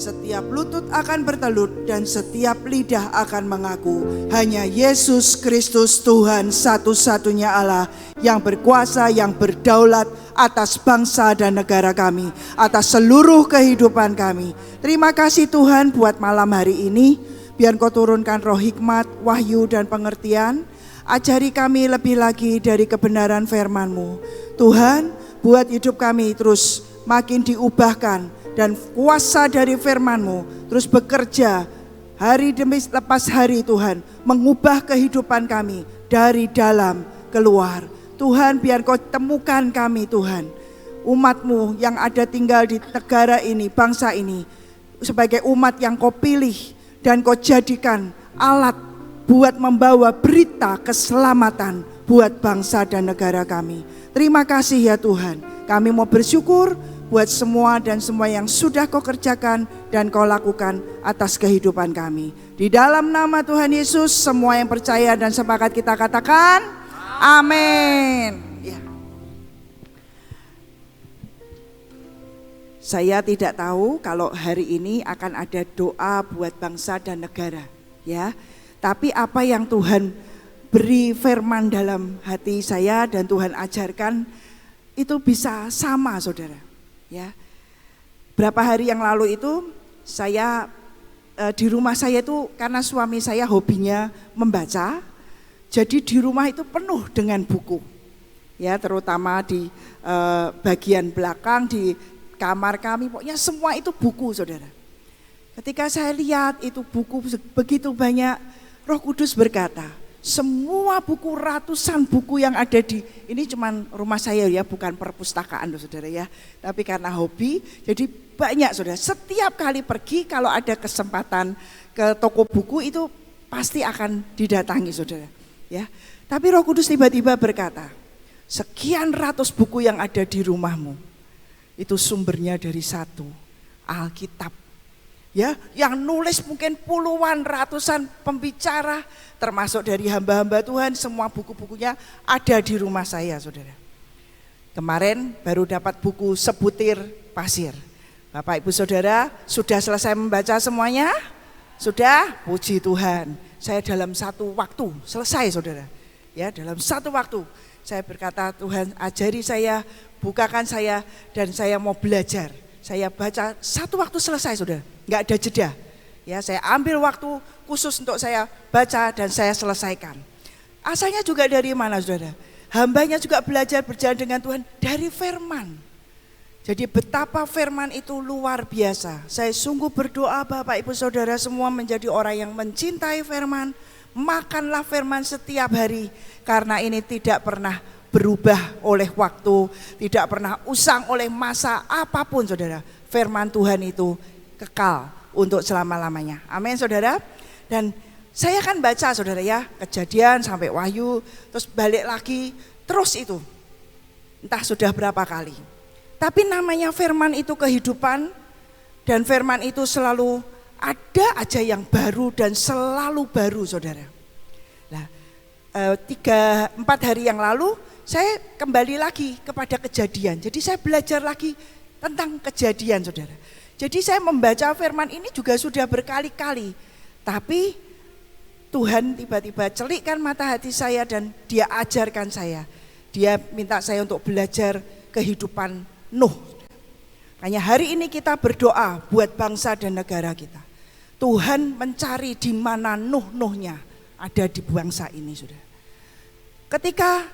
Setiap lutut akan bertelut dan setiap lidah akan mengaku hanya Yesus Kristus Tuhan satu-satunya Allah yang berkuasa, yang berdaulat atas bangsa dan negara kami, atas seluruh kehidupan kami. Terima kasih Tuhan buat malam hari ini. Biar Kau turunkan roh hikmat, wahyu dan pengertian. Ajari kami lebih lagi dari kebenaran firman-Mu. Tuhan, buat hidup kami terus makin diubahkan. Dan kuasa dari firman-Mu terus bekerja hari demi lepas hari Tuhan. Mengubah kehidupan kami dari dalam keluar. Tuhan, biar Kau temukan kami Tuhan. Umat-Mu yang ada tinggal di negara ini, bangsa ini. Sebagai umat yang Kau pilih dan Kau jadikan alat buat membawa berita keselamatan buat bangsa dan negara kami. Terima kasih ya Tuhan. Kami mau bersyukur buat semua dan semua yang sudah Kau kerjakan dan Kau lakukan atas kehidupan kami. Di dalam nama Tuhan Yesus, semua yang percaya dan sepakat kita katakan amin. Ya. Saya tidak tahu kalau hari ini akan ada doa buat bangsa dan negara, ya. Tapi apa yang Tuhan beri firman dalam hati saya dan Tuhan ajarkan itu bisa sama, saudara. Ya, berapa hari yang lalu itu saya di rumah saya itu karena suami saya hobinya membaca, jadi di rumah itu penuh dengan buku, ya terutama di bagian belakang di kamar kami, pokoknya semua itu buku, saudara. Ketika saya lihat itu buku begitu banyak, Roh Kudus berkata, semua buku, ratusan buku yang ada di ini cuman rumah saya ya, bukan perpustakaan loh saudara ya, tapi karena hobi jadi banyak saudara. Setiap kali pergi kalau ada kesempatan ke toko buku itu pasti akan didatangi saudara ya. Tapi Roh Kudus tiba-tiba berkata, sekian ratus buku yang ada di rumahmu itu sumbernya dari satu, Alkitab. Ya, yang nulis mungkin puluhan, ratusan pembicara, termasuk dari hamba-hamba Tuhan, semua buku-bukunya ada di rumah saya, saudara. Kemarin baru dapat buku Sebutir Pasir. Bapak Ibu Saudara, sudah selesai membaca semuanya? Sudah? Puji Tuhan. Saya dalam satu waktu selesai, saudara. Ya, dalam satu waktu saya berkata, Tuhan ajari saya, bukakan saya, dan saya mau belajar. Saya baca satu waktu selesai, saudara. Enggak ada jeda. Ya, saya ambil waktu khusus untuk saya baca dan saya selesaikan. Asalnya juga dari mana, saudara? Hambanya juga belajar berjalan dengan Tuhan dari firman. Jadi betapa firman itu luar biasa. Saya sungguh berdoa Bapak Ibu Saudara semua menjadi orang yang mencintai firman. Makanlah firman setiap hari, karena ini tidak pernah berubah oleh waktu, tidak pernah usang oleh masa apapun, saudara. Firman Tuhan itu kekal untuk selama-lamanya. Amin, saudara. Dan saya kan baca, saudara ya, Kejadian sampai Wahyu, terus balik lagi, terus itu. Entah sudah berapa kali. Tapi namanya firman itu kehidupan, dan firman itu selalu ada aja yang baru dan selalu baru, saudara. Nah, 3-4 hari yang lalu saya kembali lagi kepada Kejadian. Jadi saya belajar lagi tentang Kejadian, saudara. Jadi saya membaca firman ini juga sudah berkali-kali. Tapi Tuhan tiba-tiba celikkan mata hati saya dan Dia ajarkan saya. Dia minta saya untuk belajar kehidupan Nuh. Hanya hari ini kita berdoa buat bangsa dan negara kita. Tuhan mencari di mana Nuh-Nuhnya ada di bangsa ini, saudara. Ketika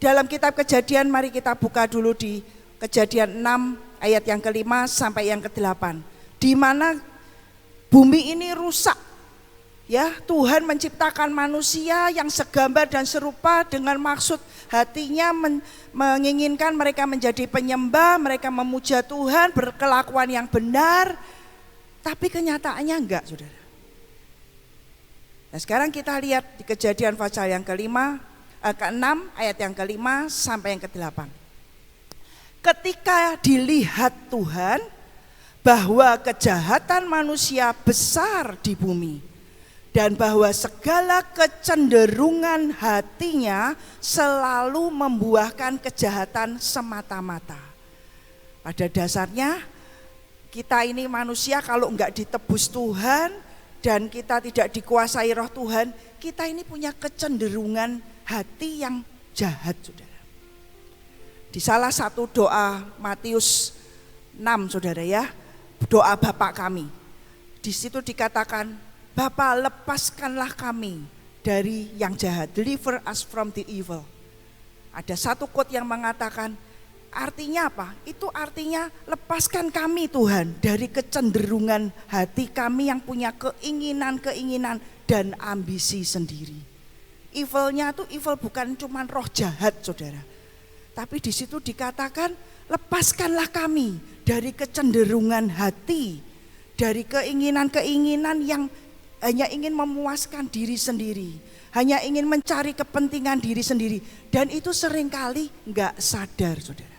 dalam kitab Kejadian, mari kita buka dulu di Kejadian 6 ayat yang ke-5 sampai yang ke-8. Di mana bumi ini rusak. Ya, Tuhan menciptakan manusia yang segambar dan serupa dengan maksud hatinya menginginkan mereka menjadi penyembah, mereka memuja Tuhan, berkelakuan yang benar. Tapi kenyataannya enggak, saudara. Nah, sekarang kita lihat di Kejadian pasal yang ke-6 ayat yang ke-5 sampai yang ke-8. Ketika dilihat Tuhan bahwa kejahatan manusia besar di bumi dan bahwa segala kecenderungan hatinya selalu membuahkan kejahatan semata-mata. Pada dasarnya Kita ini manusia kalau enggak ditebus Tuhan dan kita tidak dikuasai roh Tuhan, kita ini punya kecenderungan hati yang jahat, saudara. Di salah satu doa Matius 6, saudara ya, doa Bapa kami. Di situ dikatakan, Bapa lepaskanlah kami dari yang jahat, deliver us from the evil. Ada satu quote yang mengatakan, artinya apa? Itu artinya lepaskan kami Tuhan dari kecenderungan hati kami yang punya keinginan-keinginan dan ambisi sendiri. Evilnya itu evil bukan cuma roh jahat, saudara. Tapi di situ dikatakan, lepaskanlah kami dari kecenderungan hati, dari keinginan-keinginan yang hanya ingin memuaskan diri sendiri, hanya ingin mencari kepentingan diri sendiri. Dan itu seringkali enggak sadar, saudara.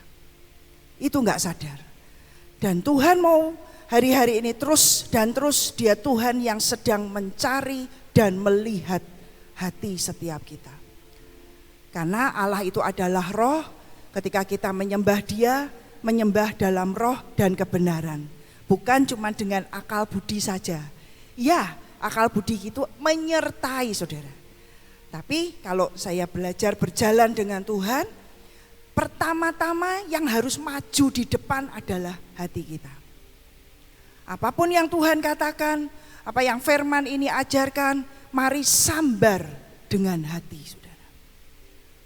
Itu enggak sadar. Dan Tuhan mau hari-hari ini terus dia Tuhan yang sedang mencari dan melihat hati setiap kita. Karena Allah itu adalah roh, ketika kita menyembah Dia, menyembah dalam roh dan kebenaran. Bukan cuma dengan akal budi saja. Ya, akal budi itu menyertai, saudara. Tapi kalau saya belajar berjalan dengan Tuhan, pertama-tama yang harus maju di depan adalah hati kita. Apapun yang Tuhan katakan, apa yang firman ini ajarkan, mari sambar dengan hati, saudara.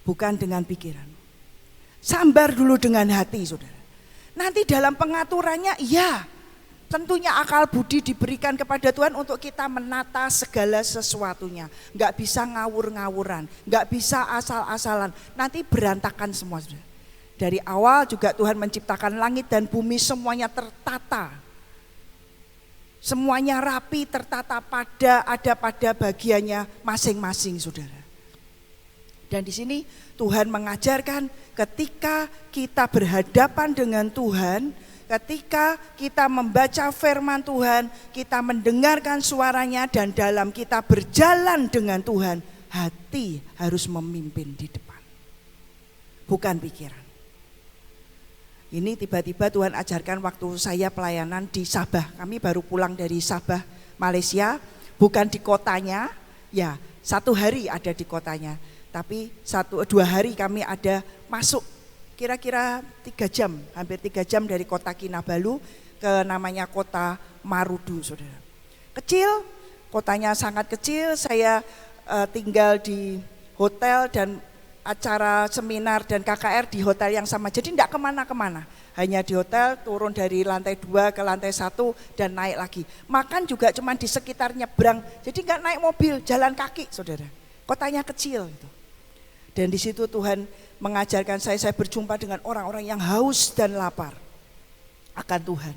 Bukan dengan pikiran. Sambar dulu dengan hati, saudara. Nanti dalam pengaturannya, ya tentunya akal budi diberikan kepada Tuhan untuk kita menata segala sesuatunya. Enggak bisa ngawur-ngawuran, enggak bisa asal-asalan. Nanti berantakan semua, saudara. Dari awal juga Tuhan menciptakan langit dan bumi, semuanya tertata. Semuanya rapi, tertata ada pada bagiannya masing-masing, saudara. Dan di sini Tuhan mengajarkan ketika kita berhadapan dengan Tuhan, ketika kita membaca firman Tuhan, kita mendengarkan suaranya dan dalam kita berjalan dengan Tuhan, hati harus memimpin di depan. Bukan pikiran. Ini tiba-tiba Tuhan ajarkan waktu saya pelayanan di Sabah. Kami baru pulang dari Sabah, Malaysia. Bukan di kotanya, ya 1 hari ada di kotanya. Tapi 1-2 hari kami ada masuk kira-kira 3 jam, hampir 3 jam dari kota Kinabalu ke namanya kota Marudu, saudara. Kecil, kotanya sangat kecil. Saya tinggal di hotel dan acara seminar dan KKR di hotel yang sama. Jadi tidak kemana-kemana, hanya di hotel, turun dari lantai 2 ke lantai 1 dan naik lagi. Makan juga cuma di sekitar nyebrang, jadi nggak naik mobil, jalan kaki, saudara. Kotanya kecil itu. Dan di situ Tuhan mengajarkan saya berjumpa dengan orang-orang yang haus dan lapar akan Tuhan.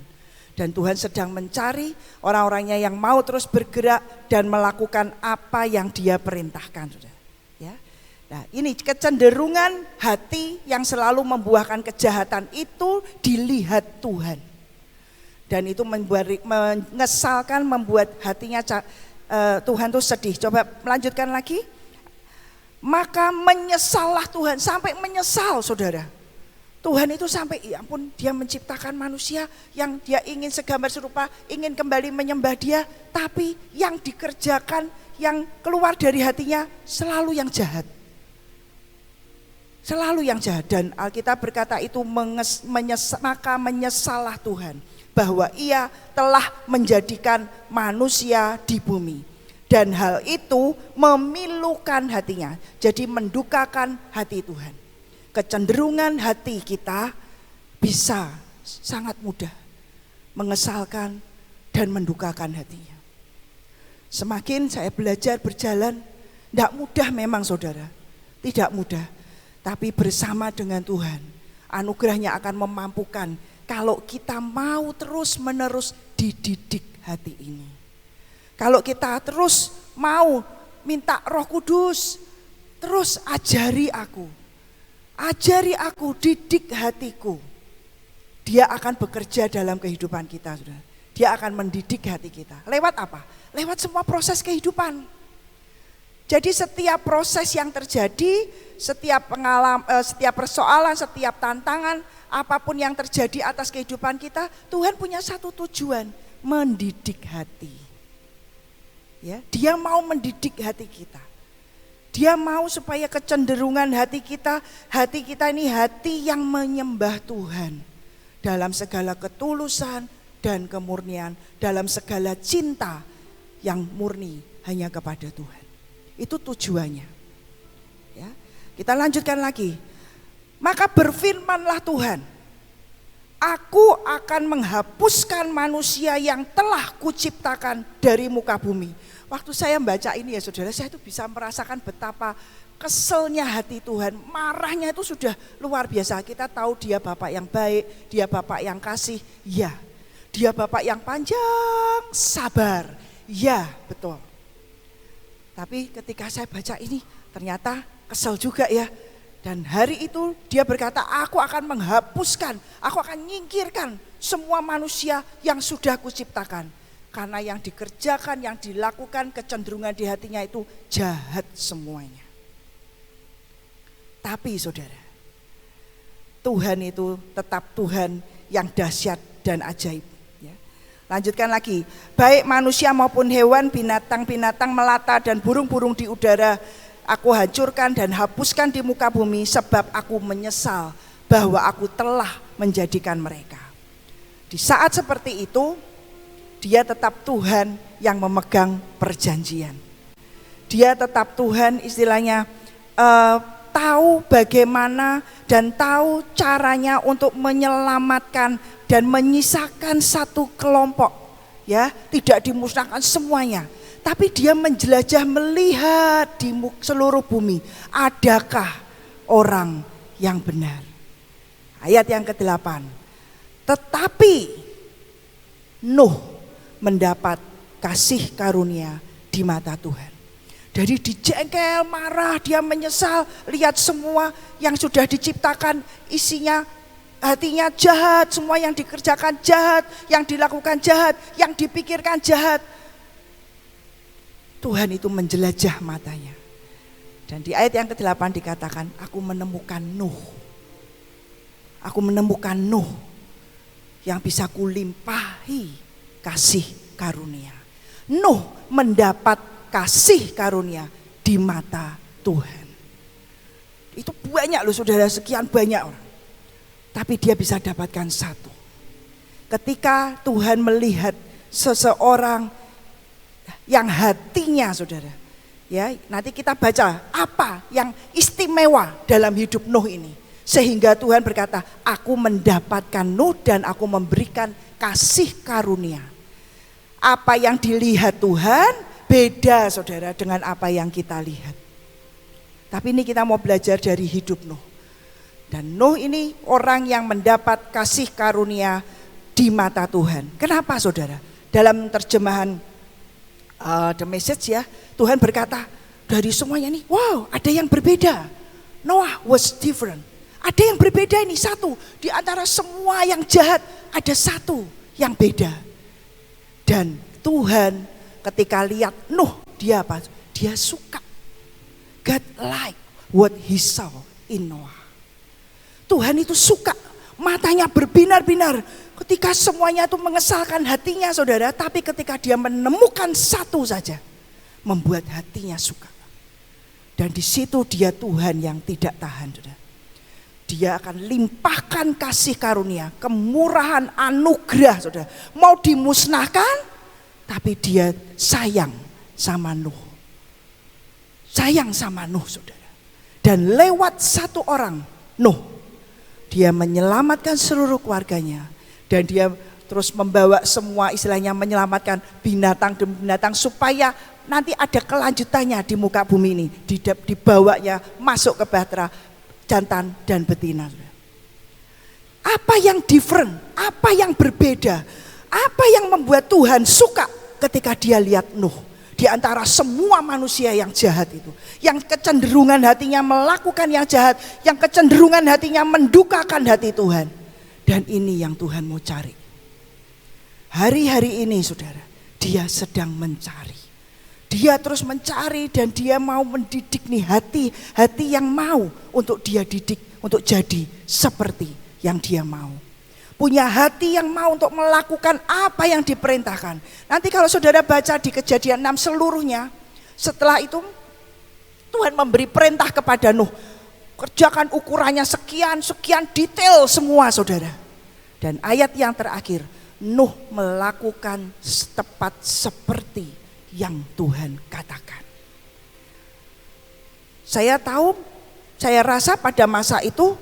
Dan Tuhan sedang mencari orang-orangnya yang mau terus bergerak dan melakukan apa yang Dia perintahkan, saudara. Ya. Nah, ini kecenderungan hati yang selalu membuahkan kejahatan itu dilihat Tuhan. Dan itu mengesalkan, membuat hatinya Tuhan tuh sedih. Coba melanjutkan lagi. Maka menyesallah Tuhan, sampai menyesal, saudara. Tuhan itu sampai, ya ampun, Dia menciptakan manusia yang Dia ingin segambar serupa, ingin kembali menyembah Dia, tapi yang dikerjakan, yang keluar dari hatinya selalu yang jahat. Selalu yang jahat. Dan Alkitab berkata itu maka menyesallah Tuhan bahwa Ia telah menjadikan manusia di bumi. Dan hal itu memilukan hatinya, jadi mendukakan hati Tuhan. Kecenderungan hati kita bisa sangat mudah mengesalkan dan mendukakan hatinya. Semakin saya belajar berjalan, tidak mudah memang, saudara, tidak mudah. Tapi bersama dengan Tuhan, anugerahnya akan memampukan kalau kita mau terus-menerus dididik hati ini. Kalau kita terus mau minta Roh Kudus, terus ajari aku, didik hatiku. Dia akan bekerja dalam kehidupan kita, saudara. Dia akan mendidik hati kita. Lewat apa? Lewat semua proses kehidupan. Jadi setiap proses yang terjadi, setiap persoalan, setiap tantangan, apapun yang terjadi atas kehidupan kita, Tuhan punya satu tujuan, mendidik hati. Ya, Dia mau mendidik hati kita. Dia mau supaya kecenderungan hati kita ini hati yang menyembah Tuhan dalam segala ketulusan dan kemurnian, dalam segala cinta yang murni hanya kepada Tuhan. Itu tujuannya. Ya, kita lanjutkan lagi. Maka berfirmanlah Tuhan, aku akan menghapuskan manusia yang telah kuciptakan dari muka bumi. Waktu saya membaca ini ya saudara, saya itu bisa merasakan betapa keselnya hati Tuhan. Marahnya itu sudah luar biasa. Kita tahu Dia Bapa yang baik, Dia Bapa yang kasih. Ya, Dia Bapa yang panjang sabar. Ya, betul. Tapi ketika saya baca ini ternyata kesel juga ya. Dan hari itu Dia berkata, aku akan menghapuskan, aku akan nyingkirkan semua manusia yang sudah kuciptakan. Karena yang dikerjakan, yang dilakukan, kecenderungan di hatinya itu jahat semuanya. Tapi saudara, Tuhan itu tetap Tuhan yang dahsyat dan ajaib. Lanjutkan lagi, baik manusia maupun hewan, binatang-binatang melata dan burung-burung di udara, aku hancurkan dan hapuskan di muka bumi, sebab aku menyesal bahwa aku telah menjadikan mereka. Di saat seperti itu, Dia tetap Tuhan yang memegang perjanjian. Dia tetap Tuhan istilahnya tahu bagaimana dan tahu caranya untuk menyelamatkan dan menyisakan satu kelompok, ya, tidak dimusnahkan semuanya, tapi Dia menjelajah melihat di seluruh bumi, adakah orang yang benar. Ayat yang ke-8, tetapi Nuh mendapat kasih karunia di mata Tuhan. Jadi dijengkel, marah, dia menyesal, lihat semua yang sudah diciptakan isinya hatinya jahat, semua yang dikerjakan jahat, yang dilakukan jahat, yang dipikirkan jahat. Tuhan itu menjelajah matanya. Dan di ayat yang ke-8 dikatakan, aku menemukan Nuh. Aku menemukan Nuh yang bisa kulimpahi kasih karunia. Nuh mendapat kasih karunia di mata Tuhan. Itu banyak loh saudara, sekian banyak orang. Tapi dia bisa dapatkan satu. Ketika Tuhan melihat seseorang yang hatinya saudara, ya, nanti kita baca apa yang istimewa dalam hidup Nuh ini. Sehingga Tuhan berkata, aku mendapatkan Nuh dan aku memberikan kasih karunia. Apa yang dilihat Tuhan beda saudara dengan apa yang kita lihat. Tapi ini kita mau belajar dari hidup Nuh. Dan Nuh ini orang yang mendapat kasih karunia di mata Tuhan. Kenapa saudara? Dalam terjemahan The Message ya, Tuhan berkata dari semuanya ini, wow, ada yang berbeda. Noah was different. Ada yang berbeda ini satu. Di antara semua yang jahat ada satu yang beda. Dan Tuhan ketika lihat Nuh, dia apa? Dia suka. God like what he saw in Noah. Tuhan itu suka, matanya berbinar-binar ketika semuanya itu mengesalkan hatinya saudara. Tapi ketika dia menemukan satu saja, membuat hatinya suka. Dan di situ dia Tuhan yang tidak tahan saudara. Dia akan limpahkan kasih karunia, kemurahan, anugerah saudara. Mau dimusnahkan, tapi dia sayang sama Nuh. Sayang sama Nuh saudara. Dan lewat satu orang, Nuh, dia menyelamatkan seluruh keluarganya. Dan dia terus membawa semua istilahnya menyelamatkan binatang-binatang supaya nanti ada kelanjutannya di muka bumi ini. Dibawanya masuk ke bahtera jantan dan betina. Apa yang different? Apa yang berbeda? Apa yang membuat Tuhan suka ketika dia lihat Nuh? Di antara semua manusia yang jahat itu, yang kecenderungan hatinya melakukan yang jahat, yang kecenderungan hatinya mendukakan hati Tuhan. Dan ini yang Tuhan mau cari. Hari-hari ini saudara, dia sedang mencari. Dia terus mencari dan dia mau mendidik nih hati yang mau untuk dia didik, untuk jadi seperti yang dia mau. Punya hati yang mau untuk melakukan apa yang diperintahkan. Nanti kalau saudara baca di Kejadian 6 seluruhnya, setelah itu Tuhan memberi perintah kepada Nuh, kerjakan ukurannya sekian detail semua saudara. Dan ayat yang terakhir, Nuh melakukan tepat seperti yang Tuhan katakan. Saya rasa pada masa itu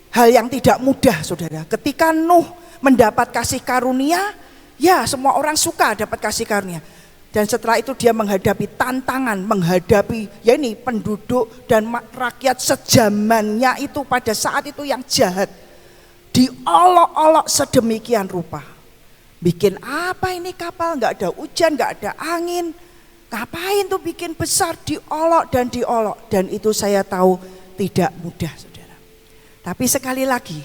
hal yang tidak mudah saudara. Ketika Nuh mendapat kasih karunia, ya semua orang suka dapat kasih karunia. Dan setelah itu dia menghadapi tantangan, menghadapi ya ini penduduk dan rakyat sejamannya itu pada saat itu yang jahat. Diolok-olok sedemikian rupa. Bikin apa ini kapal, gak ada hujan, gak ada angin. Ngapain tuh bikin besar, diolok. Dan itu saya tahu tidak mudah saudara. Tapi sekali lagi,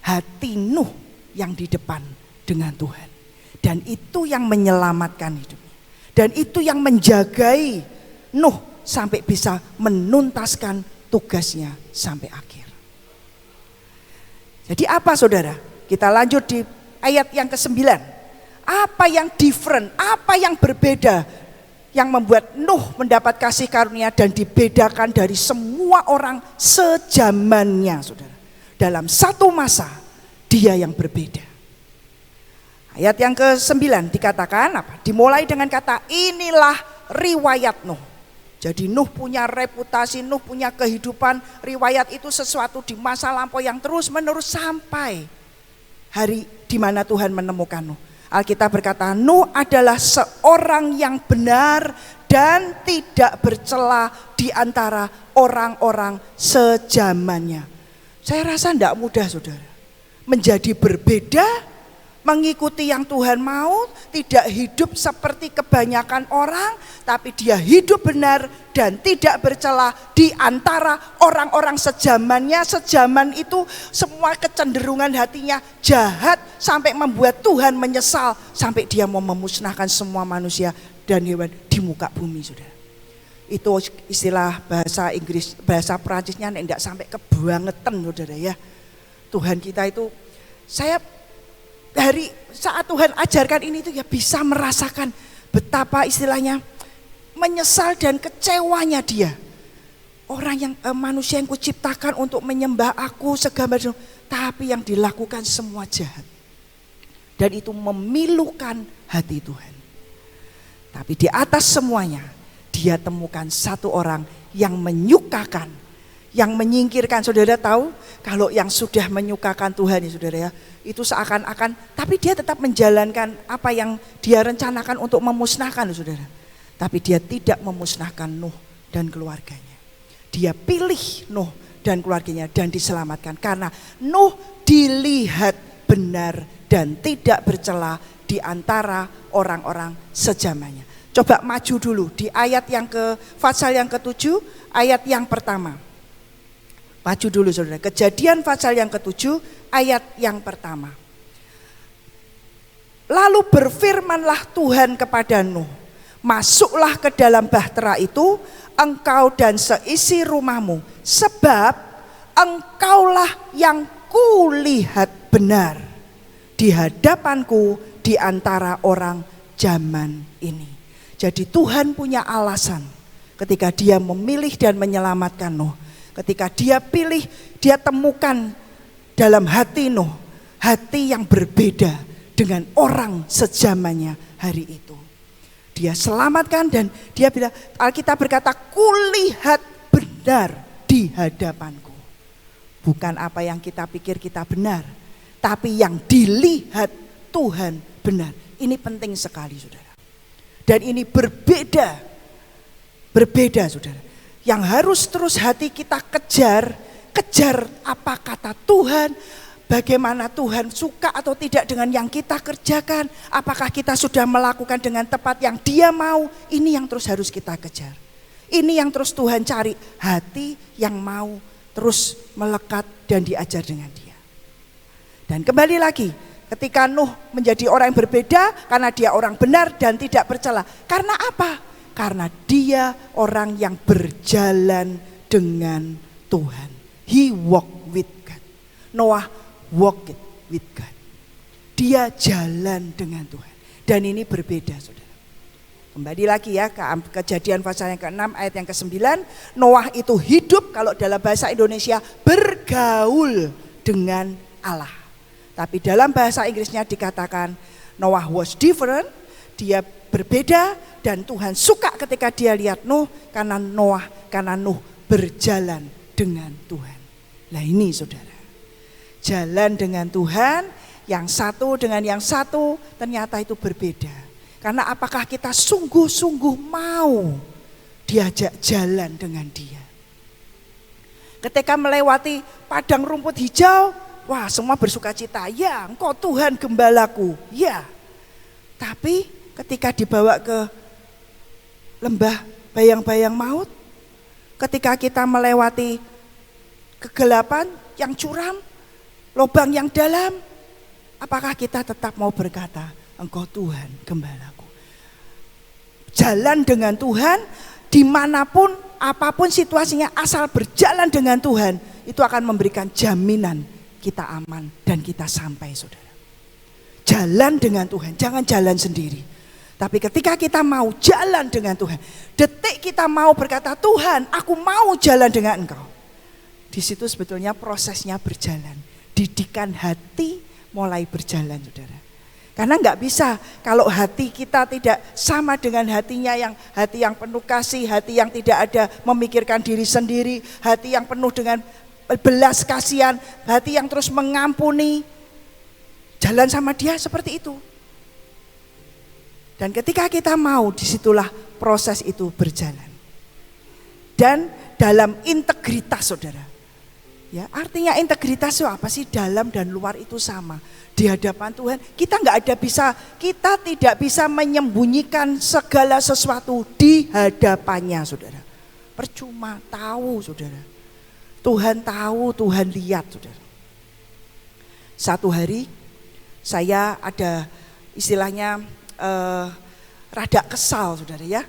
hati Nuh yang di depan dengan Tuhan. Dan itu yang menyelamatkan hidupnya. Dan itu yang menjagai Nuh sampai bisa menuntaskan tugasnya sampai akhir. Jadi apa saudara? Kita lanjut di ayat yang ke-9. Apa yang different, apa yang berbeda yang membuat Nuh mendapat kasih karunia dan dibedakan dari semua orang sejamannya saudara. Dalam satu masa dia yang berbeda. Ayat yang ke-9 dikatakan apa? Dimulai dengan kata inilah riwayat Nuh. Jadi Nuh punya reputasi, Nuh punya kehidupan. Riwayat itu sesuatu di masa lampau yang terus menerus sampai hari di mana Tuhan menemukan Nuh. Alkitab berkata Nuh adalah seorang yang benar dan tidak bercela di antara orang-orang sejamannya. Saya rasa tidak mudah saudara. Menjadi berbeda, mengikuti yang Tuhan mau, tidak hidup seperti kebanyakan orang, tapi dia hidup benar dan tidak bercela di antara orang-orang sejamannya. Sejaman itu semua kecenderungan hatinya jahat sampai membuat Tuhan menyesal, sampai dia mau memusnahkan semua manusia dan hewan di muka bumi saudara. Itu istilah bahasa Inggris, bahasa Perancisnya tidak sampai kebangetan saudara ya. Tuhan kita itu, saya dari saat Tuhan ajarkan ini tuh ya bisa merasakan betapa istilahnya menyesal dan kecewanya dia. Orang yang manusia yang kuciptakan untuk menyembah aku segala macam, tapi yang dilakukan semua jahat. Dan itu memilukan hati Tuhan. Tapi di atas semuanya dia temukan satu orang yang menyukakan, yang menyingkirkan. Saudara tahu kalau yang sudah menyukakan Tuhan ya saudara ya, itu seakan-akan, tapi dia tetap menjalankan apa yang dia rencanakan untuk memusnahkan saudara. Tapi dia tidak memusnahkan Nuh dan keluarganya. Dia pilih Nuh dan keluarganya dan diselamatkan. Karena Nuh dilihat benar dan tidak bercela di antara orang-orang sejamannya. Coba maju dulu di ayat yang pasal yang ke-7, ayat yang pertama. Maju dulu saudara, Kejadian pasal yang ke-7 ayat yang pertama. Lalu berfirmanlah Tuhan kepada Nuh, masuklah ke dalam bahtera itu, engkau dan seisi rumahmu, sebab engkaulah yang kulihat benar di hadapanku di antara orang zaman ini. Jadi Tuhan punya alasan ketika dia memilih dan menyelamatkan Nuh. Ketika dia pilih, dia temukan dalam hati Nuh, hati yang berbeda dengan orang sejamannya hari itu. Dia selamatkan dan dia bilang, Alkitab berkata, kulihat benar di hadapanku. Bukan apa yang kita pikir kita benar, tapi yang dilihat Tuhan benar. Ini penting sekali saudara. Dan ini berbeda saudara. Yang harus terus hati kita kejar apa kata Tuhan, bagaimana Tuhan suka atau tidak dengan yang kita kerjakan, apakah kita sudah melakukan dengan tepat yang Dia mau. Ini yang terus harus kita kejar. Ini yang terus Tuhan cari, hati yang mau terus melekat dan diajar dengan Dia. Dan kembali lagi, ketika Nuh menjadi orang yang berbeda karena dia orang benar dan tidak bercela. Karena apa? Karena dia orang yang berjalan dengan Tuhan. He walked with God. Noah walked with God. Dia jalan dengan Tuhan. Dan ini berbeda, saudara. Kembali lagi ya ke Kejadian pasal yang ke-6 ayat yang ke-9. Noah itu hidup, kalau dalam bahasa Indonesia, bergaul dengan Allah. Tapi dalam bahasa Inggrisnya dikatakan Noah was different, dia berbeda, dan Tuhan suka ketika dia lihat Nuh karena Nuh berjalan dengan Tuhan. Nah ini saudara, jalan dengan Tuhan, yang satu dengan yang satu ternyata itu berbeda. Karena apakah kita sungguh-sungguh mau diajak jalan dengan dia? Ketika melewati padang rumput hijau, wah semua bersuka cita, ya engkau Tuhan gembalaku, ya. Tapi ketika dibawa ke lembah bayang-bayang maut, ketika kita melewati kegelapan yang curam, lubang yang dalam, apakah kita tetap mau berkata, engkau Tuhan gembalaku? Jalan dengan Tuhan, dimanapun, apapun situasinya, asal berjalan dengan Tuhan, itu akan memberikan jaminan kita aman dan kita sampai, saudara. Jalan dengan Tuhan, jangan jalan sendiri. Tapi ketika kita mau jalan dengan Tuhan, detik kita mau berkata, Tuhan aku mau jalan dengan engkau. Di situ sebetulnya prosesnya berjalan. Didikan hati mulai berjalan, saudara. Karena enggak bisa kalau hati kita tidak sama dengan hatinya, yang hati yang penuh kasih, hati yang tidak ada memikirkan diri sendiri, hati yang penuh dengan belas kasihan, hati yang terus mengampuni. Jalan sama dia seperti itu. Dan ketika kita mau, disitulah proses itu berjalan. Dan dalam integritas, saudara. Ya, artinya integritas itu apa sih? Dalam dan luar itu sama. Di hadapan Tuhan kita kita tidak bisa menyembunyikan segala sesuatu di hadapannya, saudara. Percuma, tahu, saudara. Tuhan tahu, Tuhan lihat, saudara. Satu hari saya ada istilahnya rada kesal, saudara ya,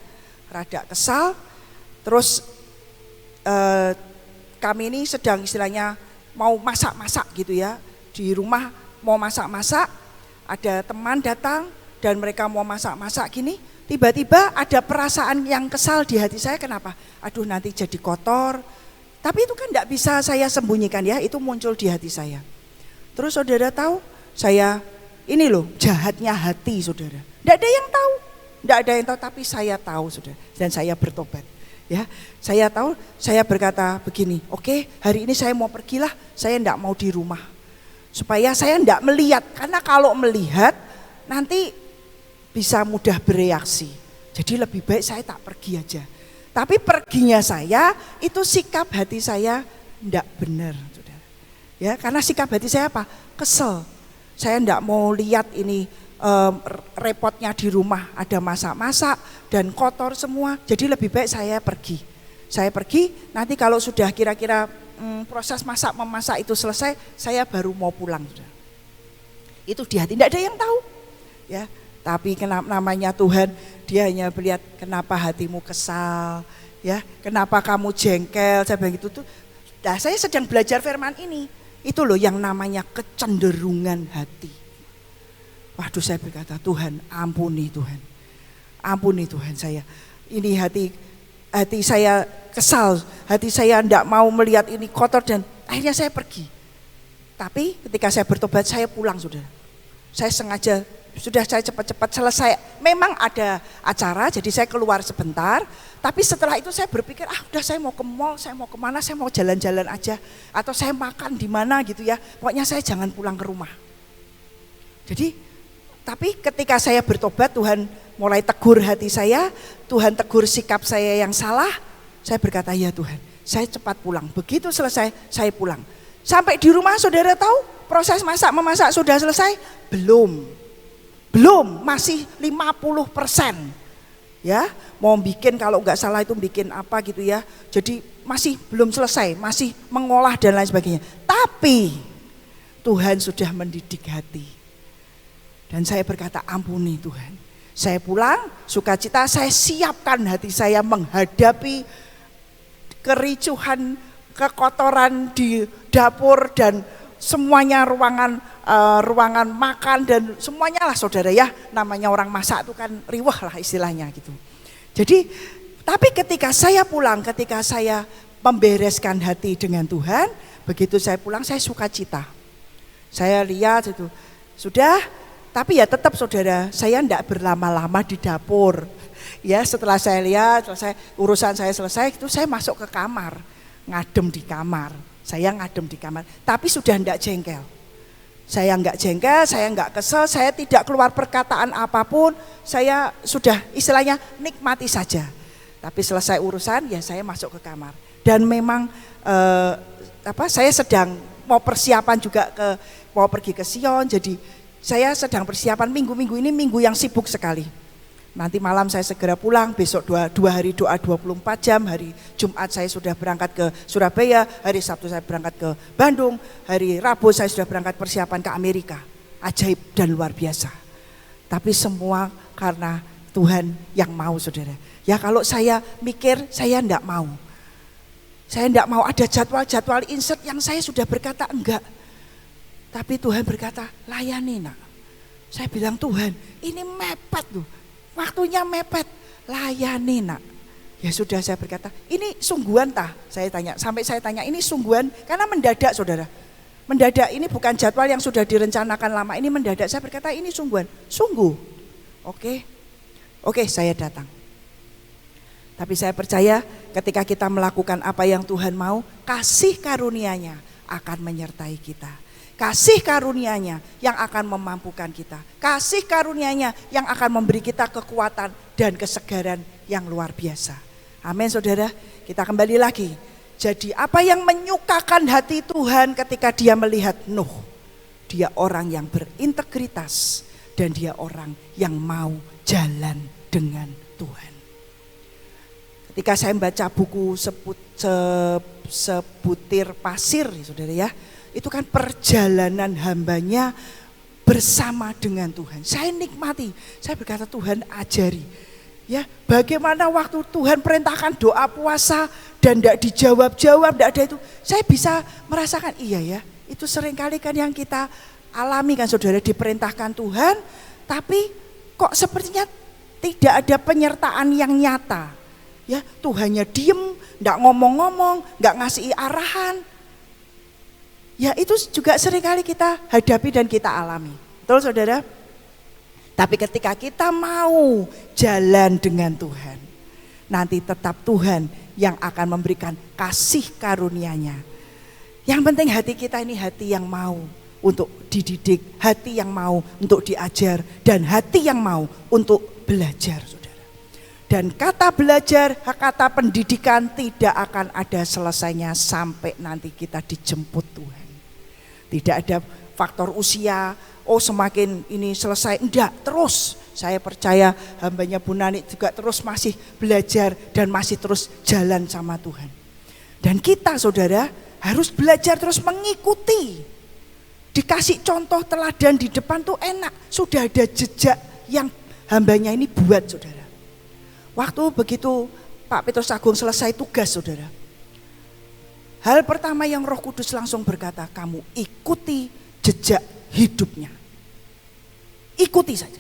rada kesal. Terus kami ini sedang istilahnya mau masak-masak gitu ya, di rumah mau masak-masak. Ada teman datang dan mereka mau masak-masak gini, tiba-tiba ada perasaan yang kesal di hati saya. Kenapa? Aduh nanti jadi kotor. Tapi itu kan tidak bisa saya sembunyikan ya, itu muncul di hati saya. Terus saudara tahu, saya ini loh jahatnya hati, saudara. Tidak ada yang tahu, tapi saya tahu, saudara. Dan saya bertobat. Ya, saya tahu, saya berkata begini, oke, hari ini saya mau pergilah, saya tidak mau di rumah. Supaya saya tidak melihat, karena kalau melihat nanti bisa mudah bereaksi. Jadi lebih baik saya tak pergi aja. Tapi perginya saya, itu sikap hati saya tidak benar, saudara. Ya, karena sikap hati saya apa? Kesel. Saya tidak mau lihat ini repotnya di rumah, ada masak-masak dan kotor semua. Jadi lebih baik saya pergi. Saya pergi, nanti kalau sudah kira-kira proses memasak itu selesai, saya baru mau pulang. Itu di hati, tidak ada yang tahu. Ya, tapi namanya Tuhan, Dia hanya melihat kenapa hatimu kesal, ya, kenapa kamu jengkel, saya bilang gitu tuh. Nah, saya sedang belajar firman ini. Itu loh yang namanya kecenderungan hati. Waduh, saya berkata, Tuhan ampuni Tuhan. Ampuni Tuhan saya. Ini hati saya kesal, hati saya tidak mau melihat ini kotor, dan akhirnya saya pergi. Tapi ketika saya bertobat, saya pulang, saudara. Saya sengaja, sudah saya cepat-cepat selesai. Memang ada acara, jadi saya keluar sebentar. Tapi setelah itu saya berpikir, udah saya mau ke mall, saya mau kemana, saya mau jalan-jalan aja. Atau saya makan di mana gitu ya. Pokoknya saya jangan pulang ke rumah. Jadi tapi ketika saya bertobat, Tuhan mulai tegur hati saya, Tuhan tegur sikap saya yang salah. Saya berkata, ya Tuhan, saya cepat pulang. Begitu selesai, saya pulang. Sampai di rumah, saudara tahu proses memasak sudah selesai? Belum, masih 50%. Ya, mau bikin, kalau nggak salah itu bikin apa gitu ya. Jadi masih belum selesai, masih mengolah dan lain sebagainya. Tapi Tuhan sudah mendidik hati. Dan saya berkata, ampuni Tuhan. Saya pulang, sukacita, saya siapkan hati saya menghadapi kericuhan, kekotoran di dapur dan semuanya ruangan makan dan semuanya lah saudara ya. Namanya orang masak itu kan riwah lah istilahnya gitu. Jadi tapi ketika saya pulang, ketika saya membereskan hati dengan Tuhan, begitu saya pulang saya sukacita. Saya lihat itu, sudah, tapi ya tetap saudara, saya enggak berlama-lama di dapur. Ya setelah saya lihat, urusan saya selesai, itu saya masuk ke kamar, ngadem di kamar. Saya ngadem di kamar, tapi sudah enggak jengkel. Saya enggak jengkel, saya enggak kesel, saya tidak keluar perkataan apapun, saya sudah istilahnya nikmati saja. Tapi selesai urusan, ya saya masuk ke kamar. Dan memang saya sedang mau persiapan juga mau pergi ke Sion, jadi saya sedang persiapan minggu-minggu ini minggu yang sibuk sekali. Nanti malam saya segera pulang, besok dua hari doa 24 jam, hari Jumat saya sudah berangkat ke Surabaya, hari Sabtu saya berangkat ke Bandung, hari Rabu saya sudah berangkat persiapan ke Amerika. Ajaib dan luar biasa. Tapi semua karena Tuhan yang mau saudara. Ya kalau saya mikir saya enggak mau. Saya enggak mau ada jadwal-jadwal insert yang saya sudah berkata enggak. Tapi Tuhan berkata, layani nak. Saya bilang Tuhan, ini mepet tuh. Waktunya mepet, layani nak. Ya sudah saya berkata, ini sungguhan tah? Saya tanya, sampai saya tanya ini sungguhan karena mendadak saudara. Mendadak ini bukan jadwal yang sudah direncanakan lama, ini mendadak. Saya berkata ini sungguhan, sungguh. Oke, saya datang. Tapi saya percaya ketika kita melakukan apa yang Tuhan mau, kasih karunia-Nya akan menyertai kita. Kasih karunia-Nya yang akan memampukan kita. Kasih karunia-Nya yang akan memberi kita kekuatan dan kesegaran yang luar biasa. Amin saudara, kita kembali lagi. Jadi apa yang menyukakan hati Tuhan ketika dia melihat Nuh? Dia orang yang berintegritas dan dia orang yang mau jalan dengan Tuhan. Ketika saya membaca buku Sebutir Pasir, saudara ya, itu kan perjalanan hambanya bersama dengan Tuhan. Saya nikmati, saya berkata Tuhan ajari. Ya, bagaimana waktu Tuhan perintahkan doa puasa dan tidak dijawab-jawab, tidak ada itu. Saya bisa merasakan iya ya, itu seringkali kan yang kita alami kan saudara, diperintahkan Tuhan, tapi kok sepertinya tidak ada penyertaan yang nyata. Ya, Tuhannya diem, enggak ngomong-ngomong, enggak ngasih arahan. Ya itu juga seringkali kita hadapi dan kita alami. Betul saudara? Tapi ketika kita mau jalan dengan Tuhan, nanti tetap Tuhan yang akan memberikan kasih karunia-Nya. Yang penting hati kita ini hati yang mau untuk dididik, hati yang mau untuk diajar, dan hati yang mau untuk belajar. Dan kata belajar, kata pendidikan tidak akan ada selesainya sampai nanti kita dijemput Tuhan. Tidak ada faktor usia, semakin ini selesai, enggak, terus. Saya percaya hambanya Bu Nani juga terus masih belajar dan masih terus jalan sama Tuhan. Dan kita saudara harus belajar terus mengikuti. Dikasih contoh teladan di depan tuh enak, sudah ada jejak yang hambanya ini buat saudara. Waktu begitu Pak Petrus Agung selesai tugas saudara, hal pertama yang Roh Kudus langsung berkata, kamu ikuti jejak hidupnya. Ikuti saja.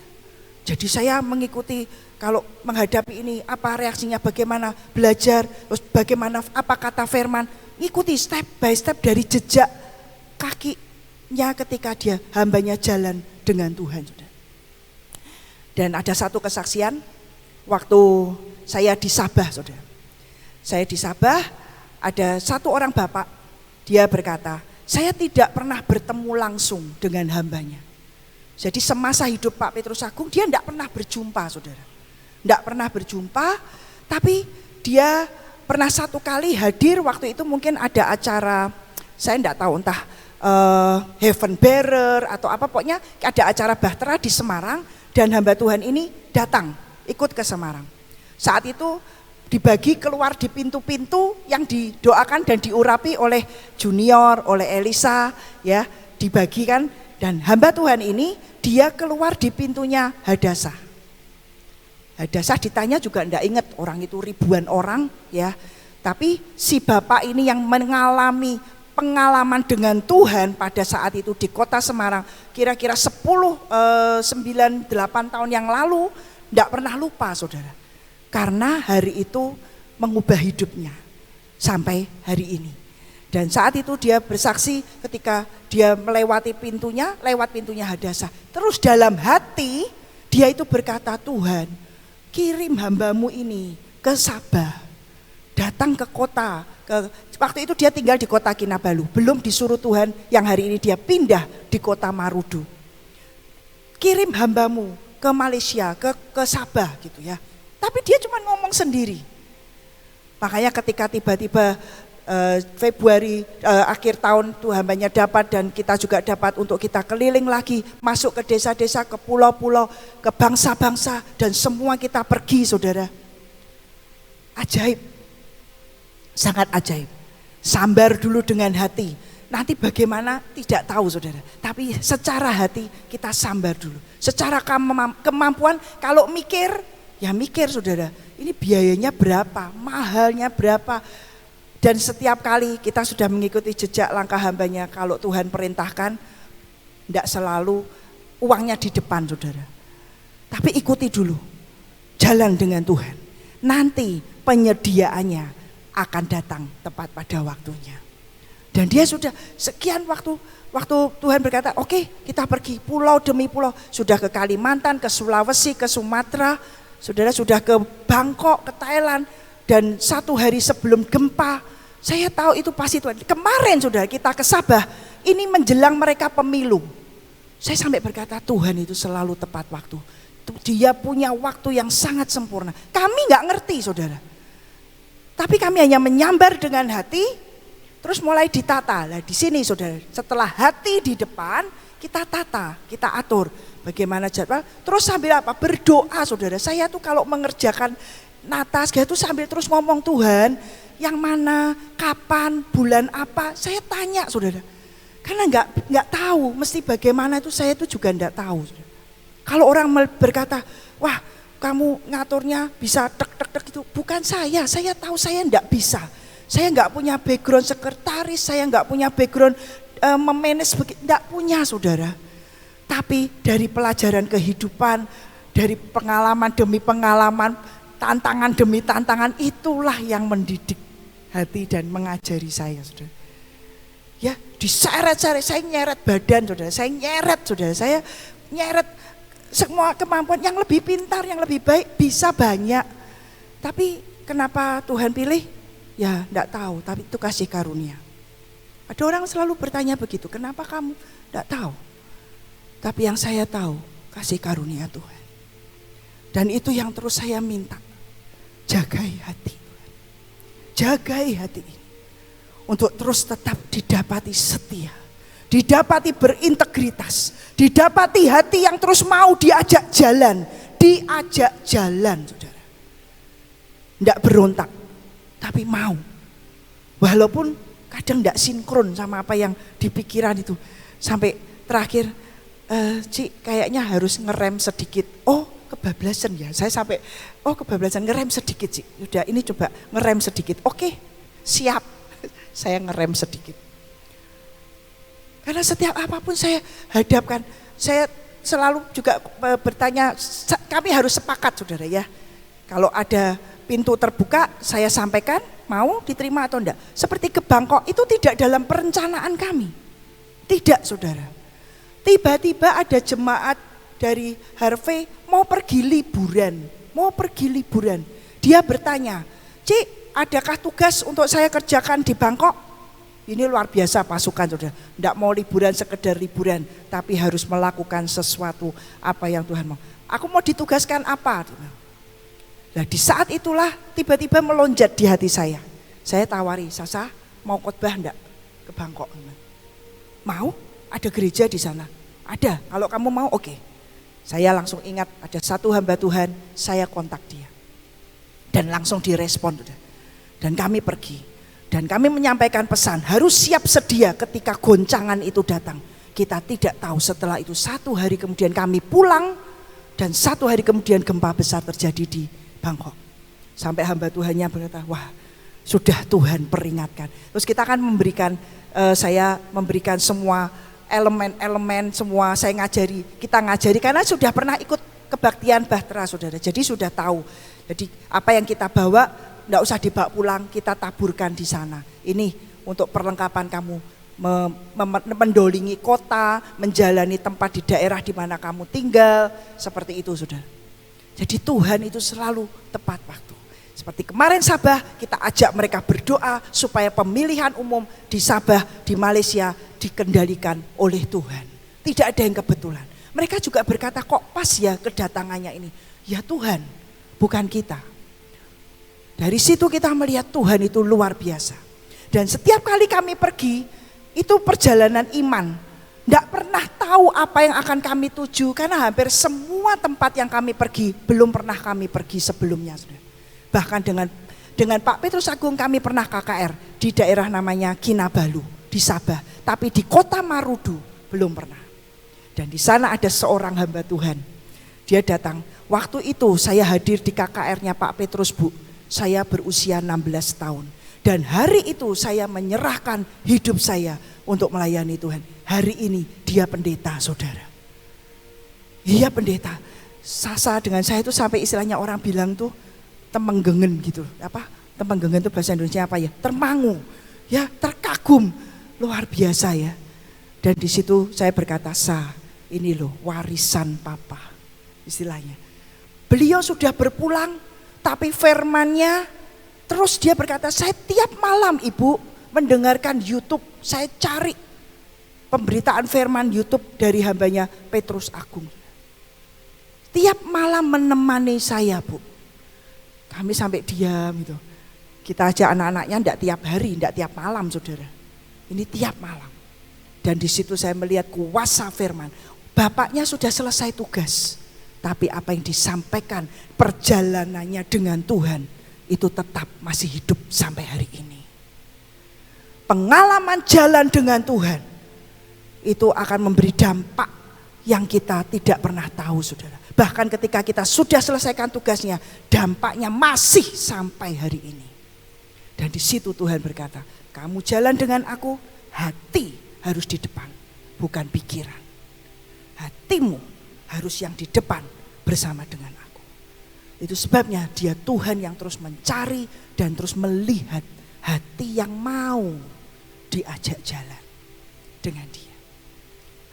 Jadi saya mengikuti kalau menghadapi ini apa reaksinya, bagaimana belajar, terus bagaimana apa kata firman, ikuti step by step dari jejak kakinya ketika dia hambanya jalan dengan Tuhan. Saudara. Dan ada satu kesaksian, waktu saya di Sabah, saudara. Saya di Sabah, ada satu orang bapak, dia berkata, saya tidak pernah bertemu langsung dengan hambanya. Jadi semasa hidup Pak Petrus Agung, dia tidak pernah berjumpa, saudara. Tidak pernah berjumpa, tapi dia pernah satu kali hadir, waktu itu mungkin ada acara, saya tidak tahu entah Heaven Bearer atau apa, pokoknya ada acara bahtera di Semarang, dan hamba Tuhan ini datang, ikut ke Semarang. Saat itu dibagi keluar di pintu-pintu yang didoakan dan diurapi oleh Junior, oleh Elisa, ya dibagikan. Dan hamba Tuhan ini dia keluar di pintunya Hadasah. Hadasah ditanya juga enggak ingat, orang itu ribuan orang ya. Tapi si bapak ini yang mengalami pengalaman dengan Tuhan pada saat itu di kota Semarang, kira-kira 9-8 tahun yang lalu, enggak pernah lupa saudara. Karena hari itu mengubah hidupnya sampai hari ini. Dan saat itu dia bersaksi ketika dia melewati pintunya, lewat pintunya Hadasah. Terus dalam hati dia itu berkata, Tuhan kirim hambamu ini ke Sabah, datang ke kota. Waktu itu dia tinggal di kota Kinabalu, belum disuruh Tuhan yang hari ini dia pindah di kota Marudu. Kirim hambamu ke Malaysia, ke Sabah gitu ya. Tapi dia cuma ngomong sendiri. Makanya ketika tiba-tiba Februari akhir tahun Tuhan hambanya dapat dan kita juga dapat untuk kita keliling lagi, masuk ke desa-desa, ke pulau-pulau, ke bangsa-bangsa, dan semua kita pergi saudara. Ajaib, sangat ajaib. Sambar dulu dengan hati, nanti bagaimana tidak tahu saudara, tapi secara hati kita sambar dulu. Secara kemampuan kalau mikir, ya mikir saudara, ini biayanya berapa, mahalnya berapa. Dan setiap kali kita sudah mengikuti jejak langkah hambanya, kalau Tuhan perintahkan, tidak selalu uangnya di depan saudara. Tapi ikuti dulu, jalan dengan Tuhan. Nanti penyediaannya akan datang tepat pada waktunya. Dan dia sudah sekian waktu Tuhan berkata, oke, kita pergi pulau demi pulau. Sudah ke Kalimantan, ke Sulawesi, ke Sumatera, saudara sudah ke Bangkok, ke Thailand. Dan 1 hari sebelum gempa, saya tahu itu pasti Tuhan. Kemarin saudara kita ke Sabah, ini menjelang mereka pemilu. Saya sampai berkata Tuhan itu selalu tepat waktu. Dia punya waktu yang sangat sempurna. Kami gak ngerti saudara. Tapi kami hanya menyambar dengan hati, terus mulai ditata. Nah di sini saudara, setelah hati di depan, kita tata, kita atur. Bagaimana jadwal, terus sambil apa? Berdoa saudara. Saya tuh kalau mengerjakan natas gitu sambil terus ngomong Tuhan yang mana, kapan, bulan apa, saya tanya saudara. Karena nggak tahu, mesti bagaimana itu saya itu juga nggak tahu. Saudara. Kalau orang berkata, wah kamu ngaturnya bisa tek itu, bukan saya tahu saya nggak bisa. Saya nggak punya background sekretaris, saya nggak punya background memanage, nggak punya saudara. Tapi dari pelajaran kehidupan, dari pengalaman demi pengalaman, tantangan demi tantangan, itulah yang mendidik hati dan mengajari saya saudara. Ya diseret-seret, saya nyeret badan saudara, saya nyeret semua kemampuan yang lebih pintar, yang lebih baik, bisa banyak. Tapi kenapa Tuhan pilih? Ya enggak tahu, tapi itu kasih karunia. Ada orang selalu bertanya begitu, kenapa kamu enggak tahu? Tapi yang saya tahu, kasih karunia Tuhan. Dan itu yang terus saya minta. Jagai hati, jagai hati ini untuk terus tetap didapati setia, didapati berintegritas, didapati hati yang terus mau diajak jalan, saudara. Tidak berontak, tapi mau. Walaupun kadang tidak sinkron sama apa yang dipikiran itu. Sampai terakhir, Cik kayaknya harus ngerem sedikit. Oh kebablasan ya, saya sampai kebablasan, ngerem sedikit sih. Udah ini coba ngerem sedikit. Oke, siap. Saya ngerem sedikit. Karena setiap apapun saya hadapkan, saya selalu juga bertanya, kami harus sepakat saudara ya. Kalau ada pintu terbuka, saya sampaikan, mau diterima atau enggak. Seperti ke Bangkok, itu tidak dalam perencanaan kami. Tidak saudara. Tiba-tiba ada jemaat dari Harvey mau pergi liburan. Dia bertanya, Cik, adakah tugas untuk saya kerjakan di Bangkok? Ini luar biasa pasukan saudara. Tidak mau liburan sekedar liburan, tapi harus melakukan sesuatu apa yang Tuhan mau. Aku mau ditugaskan apa? Nah di saat itulah tiba-tiba melonjak di hati saya. Saya tawari, Sasa mau khotbah enggak ke Bangkok? Mau? Ada gereja di sana. Ada, kalau kamu mau oke. Saya langsung ingat ada satu hamba Tuhan, saya kontak dia. Dan langsung direspon. Dan kami pergi. Dan kami menyampaikan pesan, harus siap sedia ketika goncangan itu datang. Kita tidak tahu setelah itu 1 hari kemudian kami pulang Dan 1 hari kemudian gempa besar terjadi di Bangkok. Sampai hamba Tuhannya berkata, wah sudah Tuhan peringatkan. Terus kita akan saya memberikan semua elemen-elemen, semua saya kita ngajari karena sudah pernah ikut kebaktian Bahtera saudara. Jadi sudah tahu. Jadi apa yang kita bawa enggak usah dibawa pulang, kita taburkan di sana. Ini untuk perlengkapan kamu mendolingi kota, menjalani tempat di daerah di mana kamu tinggal, seperti itu saudara. Jadi Tuhan itu selalu tepat waktu. Seperti kemarin Sabah, kita ajak mereka berdoa supaya pemilihan umum di Sabah, di Malaysia dikendalikan oleh Tuhan. Tidak ada yang kebetulan. Mereka juga berkata, kok pas ya kedatangannya ini? Ya Tuhan, bukan kita. Dari situ kita melihat Tuhan itu luar biasa. Dan setiap kali kami pergi, itu perjalanan iman. Tidak pernah tahu apa yang akan kami tuju, karena hampir semua tempat yang kami pergi, belum pernah kami pergi sebelumnya. Bahkan dengan Pak Petrus Agung kami pernah KKR di daerah namanya Kinabalu di Sabah, tapi di kota Marudu belum pernah. Dan di sana ada seorang hamba Tuhan. Dia datang. Waktu itu saya hadir di KKR-nya Pak Petrus, Bu. Saya berusia 16 tahun. Dan hari itu saya menyerahkan hidup saya untuk melayani Tuhan. Hari ini dia pendeta, saudara. Iya pendeta. Sasa dengan saya itu sampai istilahnya orang bilang tuh temenggengen gitu. Apa? Temenggengen itu bahasa Indonesia apa ya? Termangu. Ya, terkagum. Luar biasa ya. Dan di situ saya berkata, ini loh warisan Papa. Istilahnya. Beliau sudah berpulang, tapi firman-Nya terus dia berkata, saya tiap malam Ibu mendengarkan YouTube, saya cari pemberitaan firman YouTube dari hambanya Petrus Agung. Tiap malam menemani saya Bu. Kami sampai diam gitu. Kita ajak anak-anaknya enggak tiap hari, enggak tiap malam saudara. Ini tiap malam. Dan di situ saya melihat kuasa firman. Bapaknya sudah selesai tugas. Tapi apa yang disampaikan perjalanannya dengan Tuhan itu tetap masih hidup sampai hari ini. Pengalaman jalan dengan Tuhan itu akan memberi dampak yang kita tidak pernah tahu saudara. Bahkan ketika kita sudah selesaikan tugasnya, dampaknya masih sampai hari ini. Dan di situ Tuhan berkata, kamu jalan dengan aku, hati harus di depan, bukan pikiran. Hatimu harus yang di depan bersama dengan aku. Itu sebabnya dia Tuhan yang terus mencari dan terus melihat hati yang mau diajak jalan dengan dia.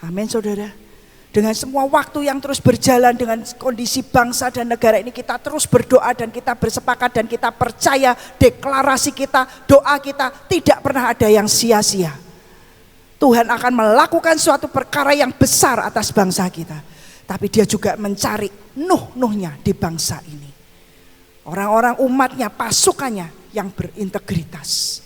Amin saudara. Dengan semua waktu yang terus berjalan dengan kondisi bangsa dan negara ini, kita terus berdoa dan kita bersepakat dan kita percaya deklarasi kita, doa kita tidak pernah ada yang sia-sia. Tuhan akan melakukan suatu perkara yang besar atas bangsa kita. Tapi dia juga mencari Nuh-Nuhnya di bangsa ini. Orang-orang umatnya, pasukannya yang berintegritas.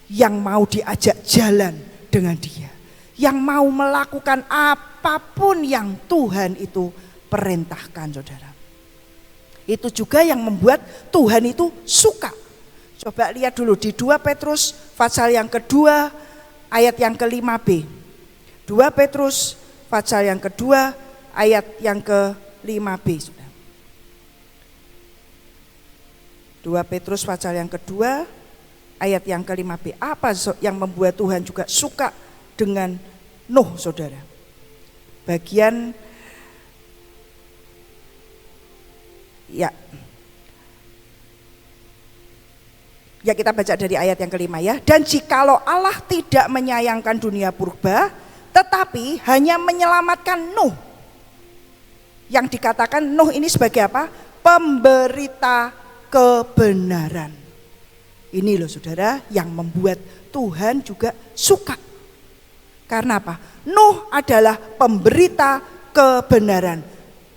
Yang mau diajak jalan dengan dia. Yang mau melakukan apapun yang Tuhan itu perintahkan saudara. Itu juga yang membuat Tuhan itu suka. Coba lihat dulu di 2 Petrus pasal yang kedua ayat yang ke-5b. 2 Petrus pasal yang kedua ayat yang ke-5b. 2 Petrus pasal yang kedua ayat yang ke-5b. Apa yang membuat Tuhan juga suka dengan Nuh saudara? Bagian ya kita baca dari ayat yang ke-5 ya. Dan jikalau Allah tidak menyayangkan dunia purba, tetapi hanya menyelamatkan Nuh. Yang dikatakan Nuh ini sebagai apa? Pemberita kebenaran. Ini loh saudara yang membuat Tuhan juga suka. Karena apa? Nuh adalah pemberita kebenaran.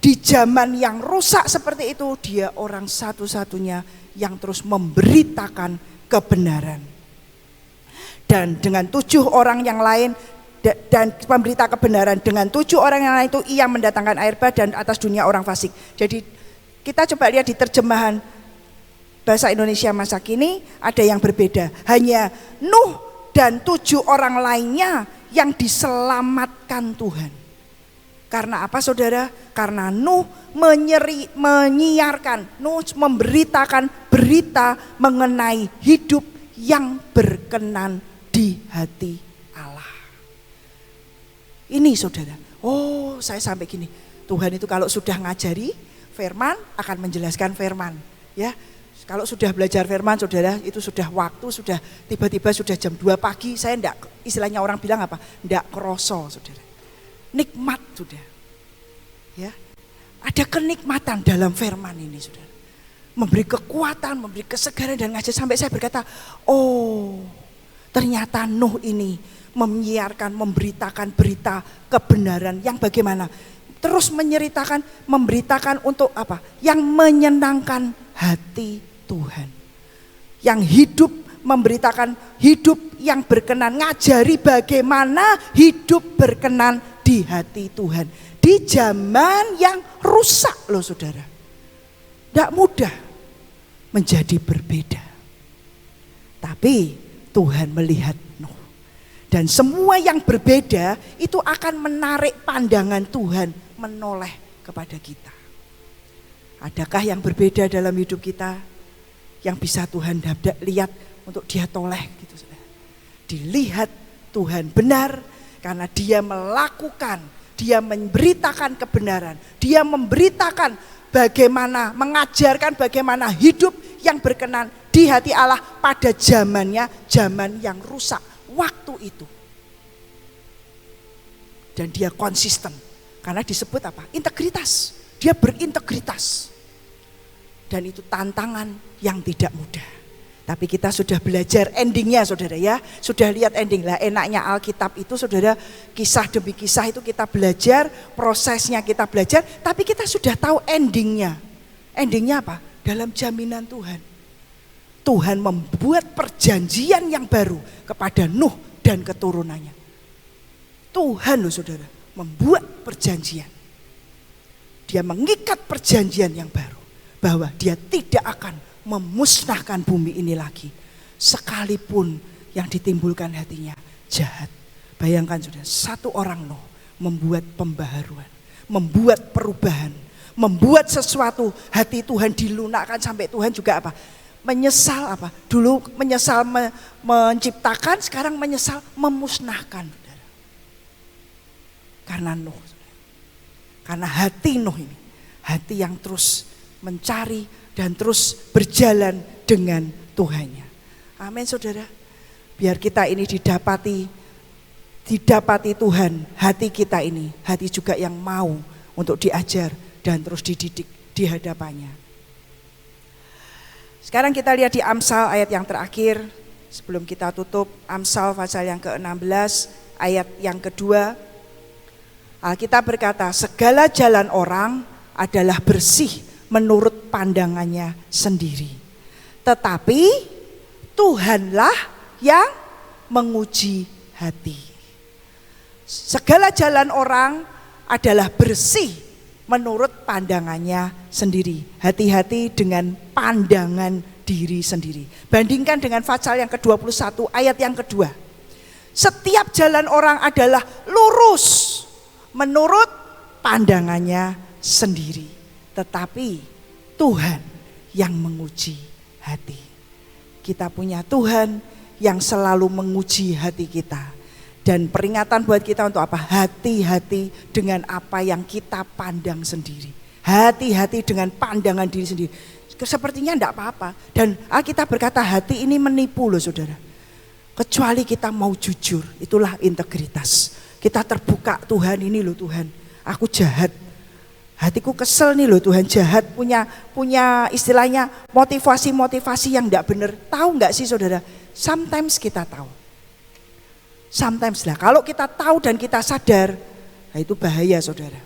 Di zaman yang rusak seperti itu, dia orang satu-satunya yang terus memberitakan kebenaran. Dan dengan 7 orang yang lain, dan pemberita kebenaran dengan 7 orang yang lain itu ia mendatangkan air bah dan atas dunia orang fasik. Jadi kita coba lihat di terjemahan bahasa Indonesia masa kini ada yang berbeda. Hanya Nuh dan 7 orang lainnya yang diselamatkan Tuhan. Karena apa saudara? Karena Nuh memberitakan berita mengenai hidup yang berkenan di hati Allah. Ini saudara, saya sampai gini, Tuhan itu kalau sudah ngajari firman akan menjelaskan firman, ya. Kalau sudah belajar firman saudara, itu sudah waktu, sudah tiba-tiba sudah jam 2 pagi, saya enggak, istilahnya orang bilang apa? Enggak kroso saudara. Nikmat sudah. Ya. Ada kenikmatan dalam firman ini saudara. Memberi kekuatan, memberi kesegaran dan ngajar sampai saya berkata, ternyata Nuh ini menyiarkan, memberitakan berita kebenaran yang bagaimana? Terus memberitakan untuk apa? Yang menyenangkan hati Tuhan. Yang hidup, memberitakan hidup yang berkenan, ngajari bagaimana hidup berkenan di hati Tuhan. Di zaman yang rusak loh saudara. Tidak mudah menjadi berbeda. Tapi Tuhan melihat Nuh. Dan semua yang berbeda itu akan menarik pandangan Tuhan menoleh kepada kita. Adakah yang berbeda dalam hidup kita yang bisa Tuhan lihat untuk dia toleh gitu saudara. Dilihat Tuhan benar karena dia melakukan, dia memberitakan kebenaran, dia memberitakan bagaimana, mengajarkan bagaimana hidup yang berkenan di hati Allah pada zamannya, zaman yang rusak waktu itu. Dan dia konsisten karena disebut apa? Integritas. Dia berintegritas. Dan itu tantangan yang tidak mudah. Tapi kita sudah belajar endingnya saudara ya. Sudah lihat ending lah, enaknya Alkitab itu saudara, kisah demi kisah itu kita belajar, prosesnya kita belajar, tapi kita sudah tahu endingnya. Endingnya apa? Dalam jaminan Tuhan. Tuhan membuat perjanjian yang baru kepada Nuh dan keturunannya. Tuhan loh saudara, membuat perjanjian. Dia mengikat perjanjian yang baru. Bahwa dia tidak akan memusnahkan bumi ini lagi. Sekalipun yang ditimbulkan hatinya jahat. Bayangkan saudara, satu orang Nuh membuat pembaharuan. Membuat perubahan. Membuat sesuatu, hati Tuhan dilunakkan sampai Tuhan juga apa? Menyesal apa? Dulu menyesal menciptakan, sekarang menyesal memusnahkan. Saudara. Karena Nuh. Karena hati Nuh ini. Hati yang terus mencari dan terus berjalan dengan Tuhannya. Amin saudara. Biar kita ini didapati Tuhan, hati kita ini, hati juga yang mau untuk diajar dan terus dididik di hadapannya. Sekarang kita lihat di Amsal ayat yang terakhir sebelum kita tutup. Amsal pasal yang ke-16 ayat yang kedua. Alkitab berkata, segala jalan orang adalah bersih menurut pandangannya sendiri. Tetapi Tuhanlah yang menguji hati. Segala jalan orang adalah bersih menurut pandangannya sendiri. Hati-hati dengan pandangan diri sendiri. Bandingkan dengan pasal yang ke-21 ayat yang kedua. Setiap jalan orang adalah lurus menurut pandangannya sendiri. Tetapi Tuhan yang menguji hati. Kita punya Tuhan yang selalu menguji hati kita. Dan peringatan buat kita untuk apa? Hati-hati dengan apa yang kita pandang sendiri. Hati-hati dengan pandangan diri sendiri. Sepertinya enggak apa-apa. Dan Alkitab berkata hati ini menipu loh saudara. Kecuali kita mau jujur, itulah integritas. Kita terbuka, Tuhan ini loh Tuhan, aku jahat. Hatiku kesel nih loh Tuhan, jahat, punya istilahnya motivasi-motivasi yang enggak benar. Tahu enggak sih saudara? Sometimes kita tahu. Sometimes lah, kalau kita tahu dan kita sadar, nah itu bahaya saudara.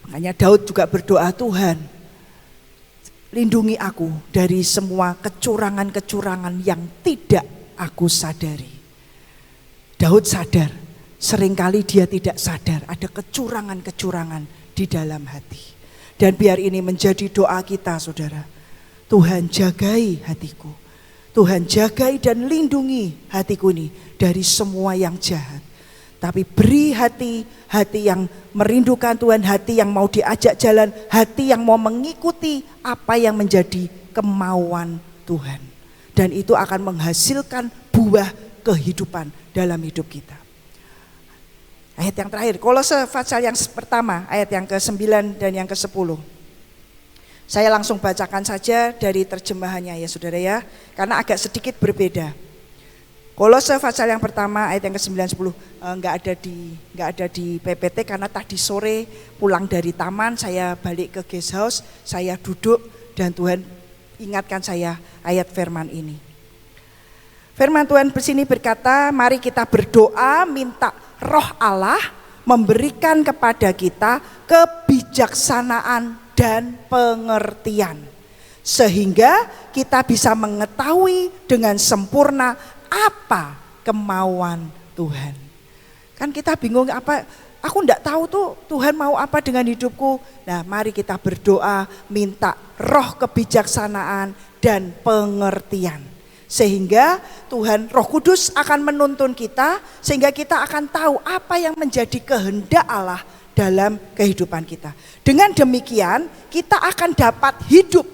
Makanya Daud juga berdoa, Tuhan lindungi aku dari semua kecurangan-kecurangan yang tidak aku sadari. Daud sadar, seringkali dia tidak sadar ada kecurangan-kecurangan di dalam hati. Dan biar ini menjadi doa kita saudara. Tuhan jagai hatiku. Tuhan jagai dan lindungi hatiku ini dari semua yang jahat. Tapi beri hati yang merindukan Tuhan, hati yang mau diajak jalan, hati yang mau mengikuti apa yang menjadi kemauan Tuhan. Dan itu akan menghasilkan buah kehidupan dalam hidup kita. Ayat yang terakhir, Kolose pasal yang pertama, ayat yang ke-9 dan yang ke-10. Saya langsung bacakan saja dari terjemahannya ya saudara ya, karena agak sedikit berbeda. Kolose pasal yang pertama ayat yang ke-9 10 enggak ada di PPT karena tadi sore pulang dari taman, saya balik ke guest house, saya duduk dan Tuhan ingatkan saya ayat firman ini. Firman Tuhan di sini berkata, mari kita berdoa minta Roh Allah memberikan kepada kita kebijaksanaan dan pengertian, sehingga kita bisa mengetahui dengan sempurna apa kemauan Tuhan. Kan kita bingung, apa aku enggak tahu tuh Tuhan mau apa dengan hidupku. Nah, mari kita berdoa minta roh kebijaksanaan dan pengertian, sehingga Tuhan Roh Kudus akan menuntun kita, sehingga kita akan tahu apa yang menjadi kehendak Allah dalam kehidupan kita. Dengan demikian kita akan dapat hidup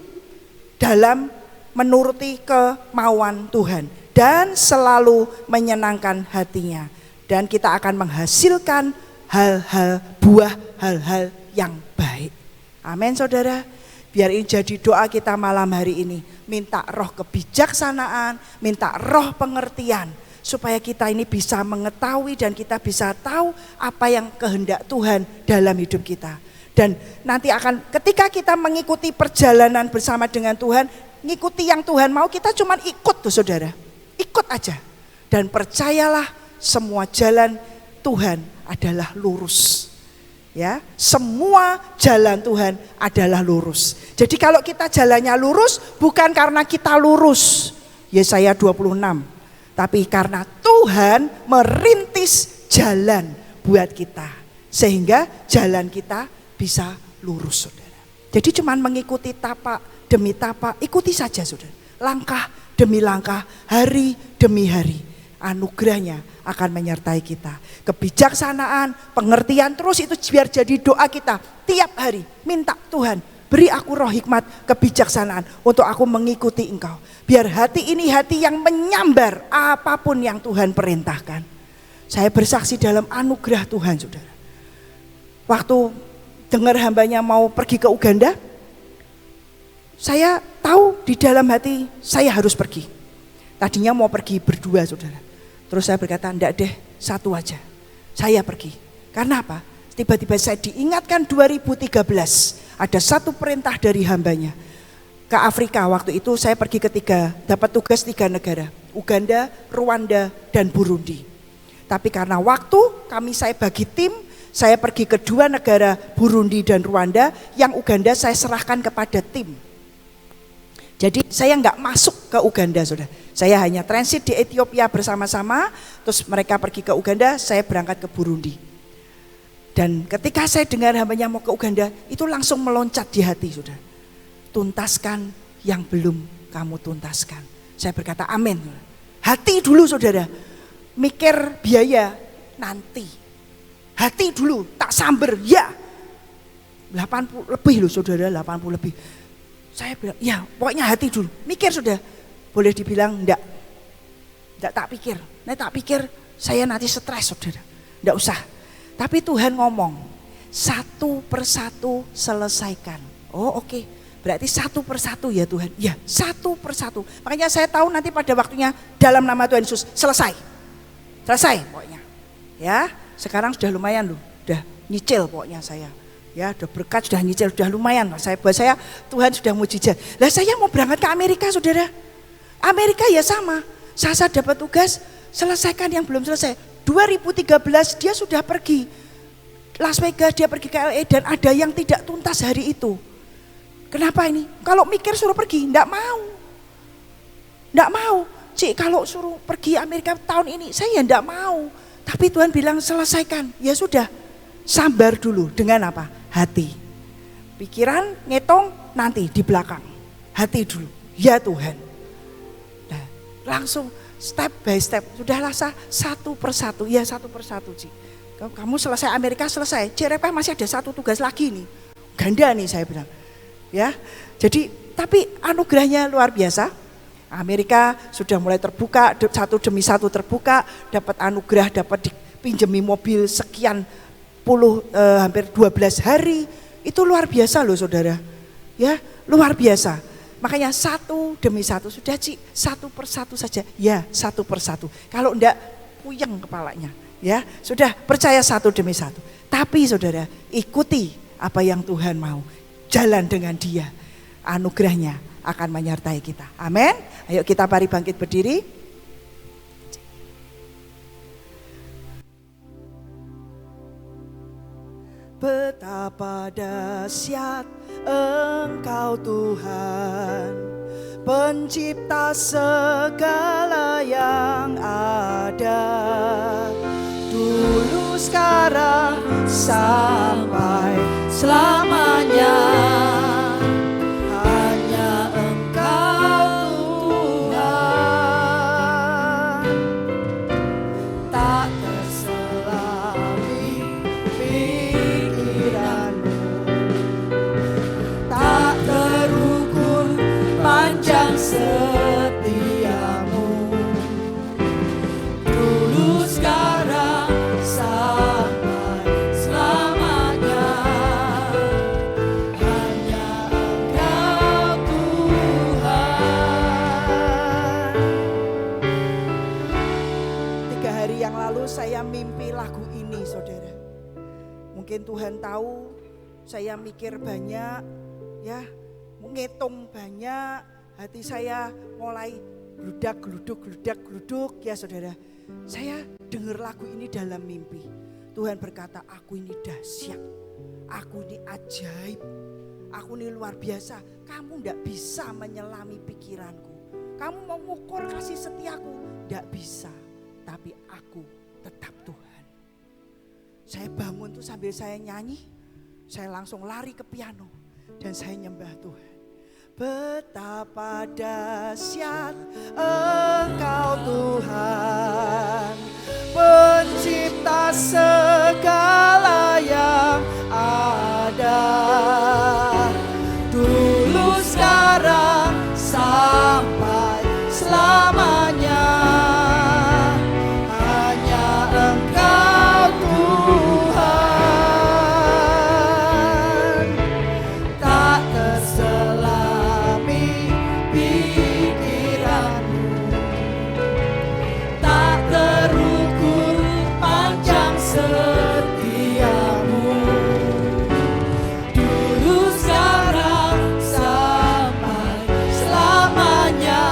dalam menuruti kemauan Tuhan dan selalu menyenangkan hatinya. Dan kita akan menghasilkan buah hal-hal yang baik. Amin saudara. Biar ini jadi doa kita malam hari ini. Minta roh kebijaksanaan, minta roh pengertian, supaya kita ini bisa mengetahui dan kita bisa tahu apa yang kehendak Tuhan dalam hidup kita. Dan nanti akan ketika kita mengikuti perjalanan bersama dengan Tuhan, ngikuti yang Tuhan mau, kita cuma ikut tuh saudara. Ikut aja. Dan percayalah semua jalan Tuhan adalah lurus. Ya, semua jalan Tuhan adalah lurus. Jadi kalau kita jalannya lurus bukan karena kita lurus, Yesaya 26, tapi karena Tuhan merintis jalan buat kita, sehingga jalan kita bisa lurus saudara. Jadi cuman mengikuti tapak demi tapak, ikuti saja saudara. Langkah demi langkah, hari demi hari, anugerahnya akan menyertai kita. Kebijaksanaan, pengertian, terus itu biar jadi doa kita tiap hari. Minta Tuhan, beri aku roh hikmat, kebijaksanaan untuk aku mengikuti Engkau. Biar hati ini hati yang menyambar apapun yang Tuhan perintahkan. Saya bersaksi dalam anugerah Tuhan saudara. Waktu dengar hambanya mau pergi ke Uganda, saya tahu di dalam hati saya harus pergi. Tadinya mau pergi berdua saudara. Terus saya berkata, enggak deh, satu aja. Saya pergi. Karena apa? Tiba-tiba saya diingatkan 2013. Ada satu perintah dari hambanya. Ke Afrika waktu itu saya pergi dapat tugas 3 negara. Uganda, Rwanda, dan Burundi. Tapi karena waktu saya bagi tim, saya pergi ke 2 negara, Burundi dan Rwanda. Yang Uganda saya serahkan kepada tim. Jadi saya enggak masuk ke Uganda saudara. Saya hanya transit di Ethiopia bersama-sama, terus mereka pergi ke Uganda, saya berangkat ke Burundi. Dan ketika saya dengar hambanya mau ke Uganda, itu langsung meloncat di hati saudara. Tuntaskan yang belum kamu tuntaskan. Saya berkata amin. Hati dulu saudara, mikir biaya nanti. Hati dulu, tak samber, ya 80 lebih loh saudara, 80 lebih. Saya bilang, ya pokoknya hati dulu. Mikir sudah, boleh dibilang enggak tak pikir. Nah tak pikir saya nanti stres saudara. Enggak usah. Tapi Tuhan ngomong, satu persatu selesaikan. Oh oke. Berarti satu persatu ya Tuhan. Ya satu persatu. Makanya saya tahu nanti pada waktunya dalam nama Tuhan Yesus selesai. Selesai pokoknya. Ya sekarang sudah lumayan loh. Udah nyicil pokoknya saya. Ya udah berkat, sudah nyicil, sudah lumayan. Buat saya Tuhan sudah mujizat. Lah saya mau berangkat ke Amerika saudara. Amerika ya sama. Saya dapat tugas, selesaikan yang belum selesai. 2013 dia sudah pergi. Las Vegas dia pergi ke LA dan ada yang tidak tuntas hari itu. Kenapa ini? Kalau mikir suruh pergi, enggak mau. Enggak mau. Cik kalau suruh pergi Amerika tahun ini, saya enggak mau. Tapi Tuhan bilang selesaikan. Ya sudah, sabar dulu dengan apa? Hati. Pikiran ngitung nanti di belakang. Hati dulu. Ya Tuhan. Nah, langsung step by step. Sudahlah satu persatu, ya satu persatu Ci. Kamu selesai Amerika selesai, CRP masih ada satu tugas lagi nih. Ganda nih saya bilang. Ya, jadi tapi anugerahnya luar biasa. Amerika sudah mulai terbuka, satu demi satu terbuka, dapat anugerah, dapat dipinjemi mobil sekian hampir 12 hari. Itu luar biasa loh saudara. Ya, luar biasa. Makanya satu demi satu, sudah Ci, satu persatu saja. Ya, satu persatu. Kalau enggak puyeng kepalanya. Ya, sudah percaya satu demi satu. Tapi saudara, ikuti apa yang Tuhan mau. Jalan dengan Dia. Anugerahnya akan menyertai kita. Amin. Ayo kita mari bangkit berdiri. Betapa dahsyat Engkau Tuhan, pencipta segala yang ada, dulu sekarang sampai selamanya. Hanya Engkau Tuhan, tak terselami pikiranmu, tak terukur panjang setiamu, dulu sekarang sampai selamanya. Hanya Engkau Tuhan. 3 hari yang lalu saya mimpi lagu ini saudara. Mungkin Tuhan tahu saya mikir banyak, ya, menghitung banyak, hati saya mulai geluduk ya saudara. Saya dengar lagu ini dalam mimpi. Tuhan berkata, aku ini dahsyat, aku ini ajaib, aku ini luar biasa. Kamu tidak bisa menyelami pikiranku. Kamu mau mengukur kasih setiaku, tidak bisa. Tapi aku tetap Tuhan. Saya bangun tuh sambil saya nyanyi, saya langsung lari ke piano dan saya nyembah Tuhan. Betapa dahsyat Engkau Tuhan, pencipta segala yang ada, dulu sekarang sampai selamanya. Hanya Engkau Tuhan, tak terselami pikiranmu, tak terukur panjang setiamu, dulu sekarang sampai selamanya.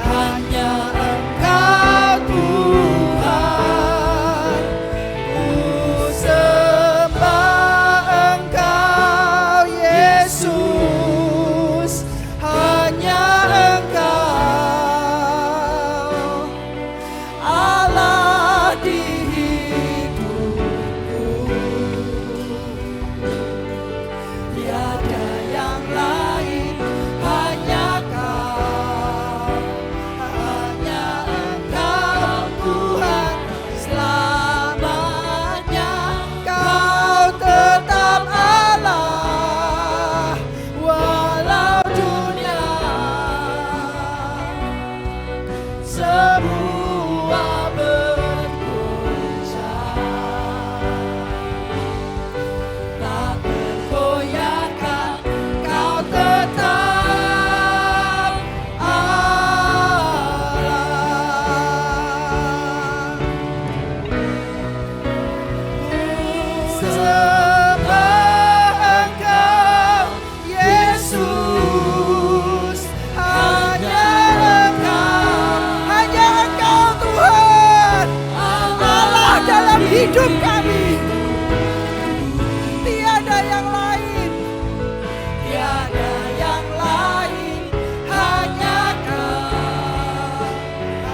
Hanya Engkau Tuhan, ku sembah Engkau Yesus. Hanya Engkau Allah di hidupku, tiada yang lain, hanya Kau. Hanya Engkau Tuhan selamanya. Kau tetap Allah walau dunia semua bergoncang, tak tergoyahkan. Kau tetap Allah. Ku sembah Engkau Yesus. Hanya Engkau Tuhan, Allah dalam hidup kami. Tiada yang lain, tiada yang lain, hanya Kau.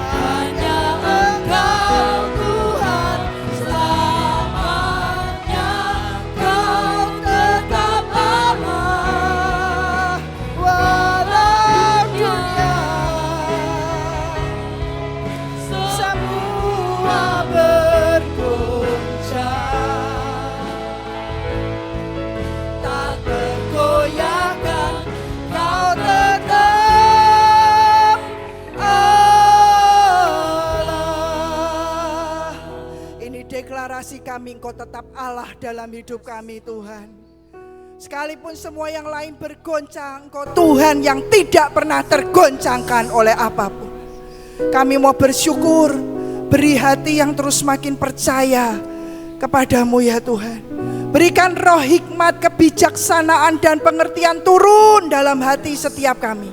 Hanya Engkau Tuhan selamanya. Kau tetap Allah walau dunia kasih kami, Engkau tetap Allah dalam hidup kami Tuhan. Sekalipun semua yang lain bergoncang, Engkau Tuhan yang tidak pernah tergoncangkan oleh apapun. Kami mau bersyukur, beri hati yang terus makin percaya kepadamu ya Tuhan. Berikan roh hikmat, kebijaksanaan dan pengertian turun dalam hati setiap kami.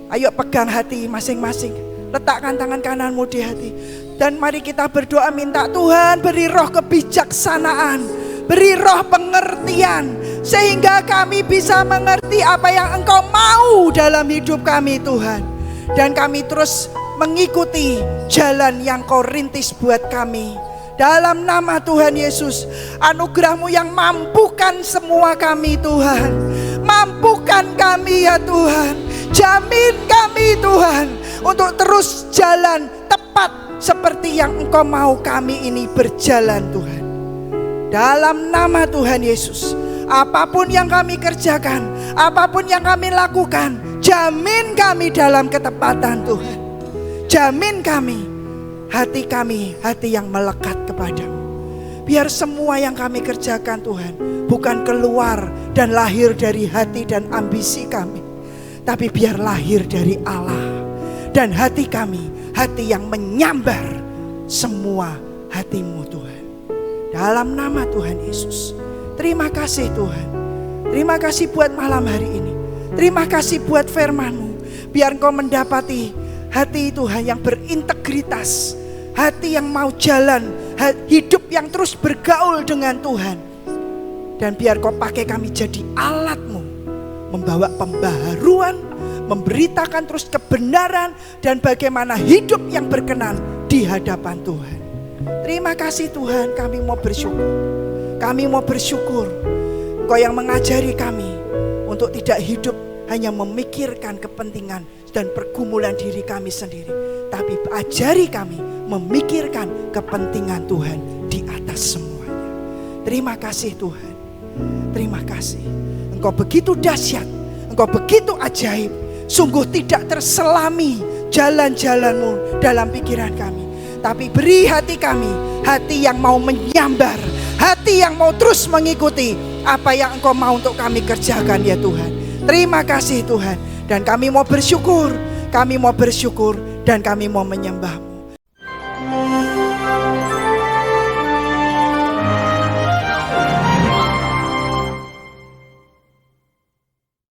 Ayo pegang hati masing-masing, letakkan tangan kananmu di hati. Dan mari kita berdoa minta Tuhan beri roh kebijaksanaan, beri roh pengertian, sehingga kami bisa mengerti apa yang Engkau mau dalam hidup kami Tuhan. Dan kami terus mengikuti jalan yang Kau rintis buat kami. Dalam nama Tuhan Yesus, anugerah-Mu yang mampukan semua kami Tuhan. Mampukan kami ya Tuhan. Jamin kami Tuhan untuk terus jalan tepat seperti yang Engkau mau kami ini berjalan Tuhan. Dalam nama Tuhan Yesus, apapun yang kami kerjakan, apapun yang kami lakukan, jamin kami dalam ketepatan Tuhan. Jamin kami, hati yang melekat kepadamu. Biar semua yang kami kerjakan Tuhan bukan keluar dan lahir dari hati dan ambisi kami, tapi biar lahir dari Allah. Dan hati kami, hati yang menyambar semua hati-Mu Tuhan. Dalam nama Tuhan Yesus. Terima kasih Tuhan. Terima kasih buat malam hari ini. Terima kasih buat firman-Mu. Biar Engkau mendapati hati Tuhan yang berintegritas, hati yang mau jalan, hidup yang terus bergaul dengan Tuhan. Dan biar Kau pakai kami jadi alat-Mu, membawa pembaharuan, memberitakan terus kebenaran, dan bagaimana hidup yang berkenan di hadapan Tuhan. Terima kasih Tuhan, kami mau bersyukur. Kami mau bersyukur Engkau yang mengajari kami untuk tidak hidup hanya memikirkan kepentingan dan pergumulan diri kami sendiri, tapi ajari kami memikirkan kepentingan Tuhan di atas semuanya. Terima kasih Tuhan. Terima kasih. Engkau begitu dahsyat, Engkau begitu ajaib. Sungguh tidak terselami jalan-jalan-Mu dalam pikiran kami. Tapi beri hati kami, hati yang mau menyambar, hati yang mau terus mengikuti apa yang Engkau mau untuk kami kerjakan ya Tuhan. Terima kasih Tuhan. Dan kami mau bersyukur, dan kami mau menyembah-Mu.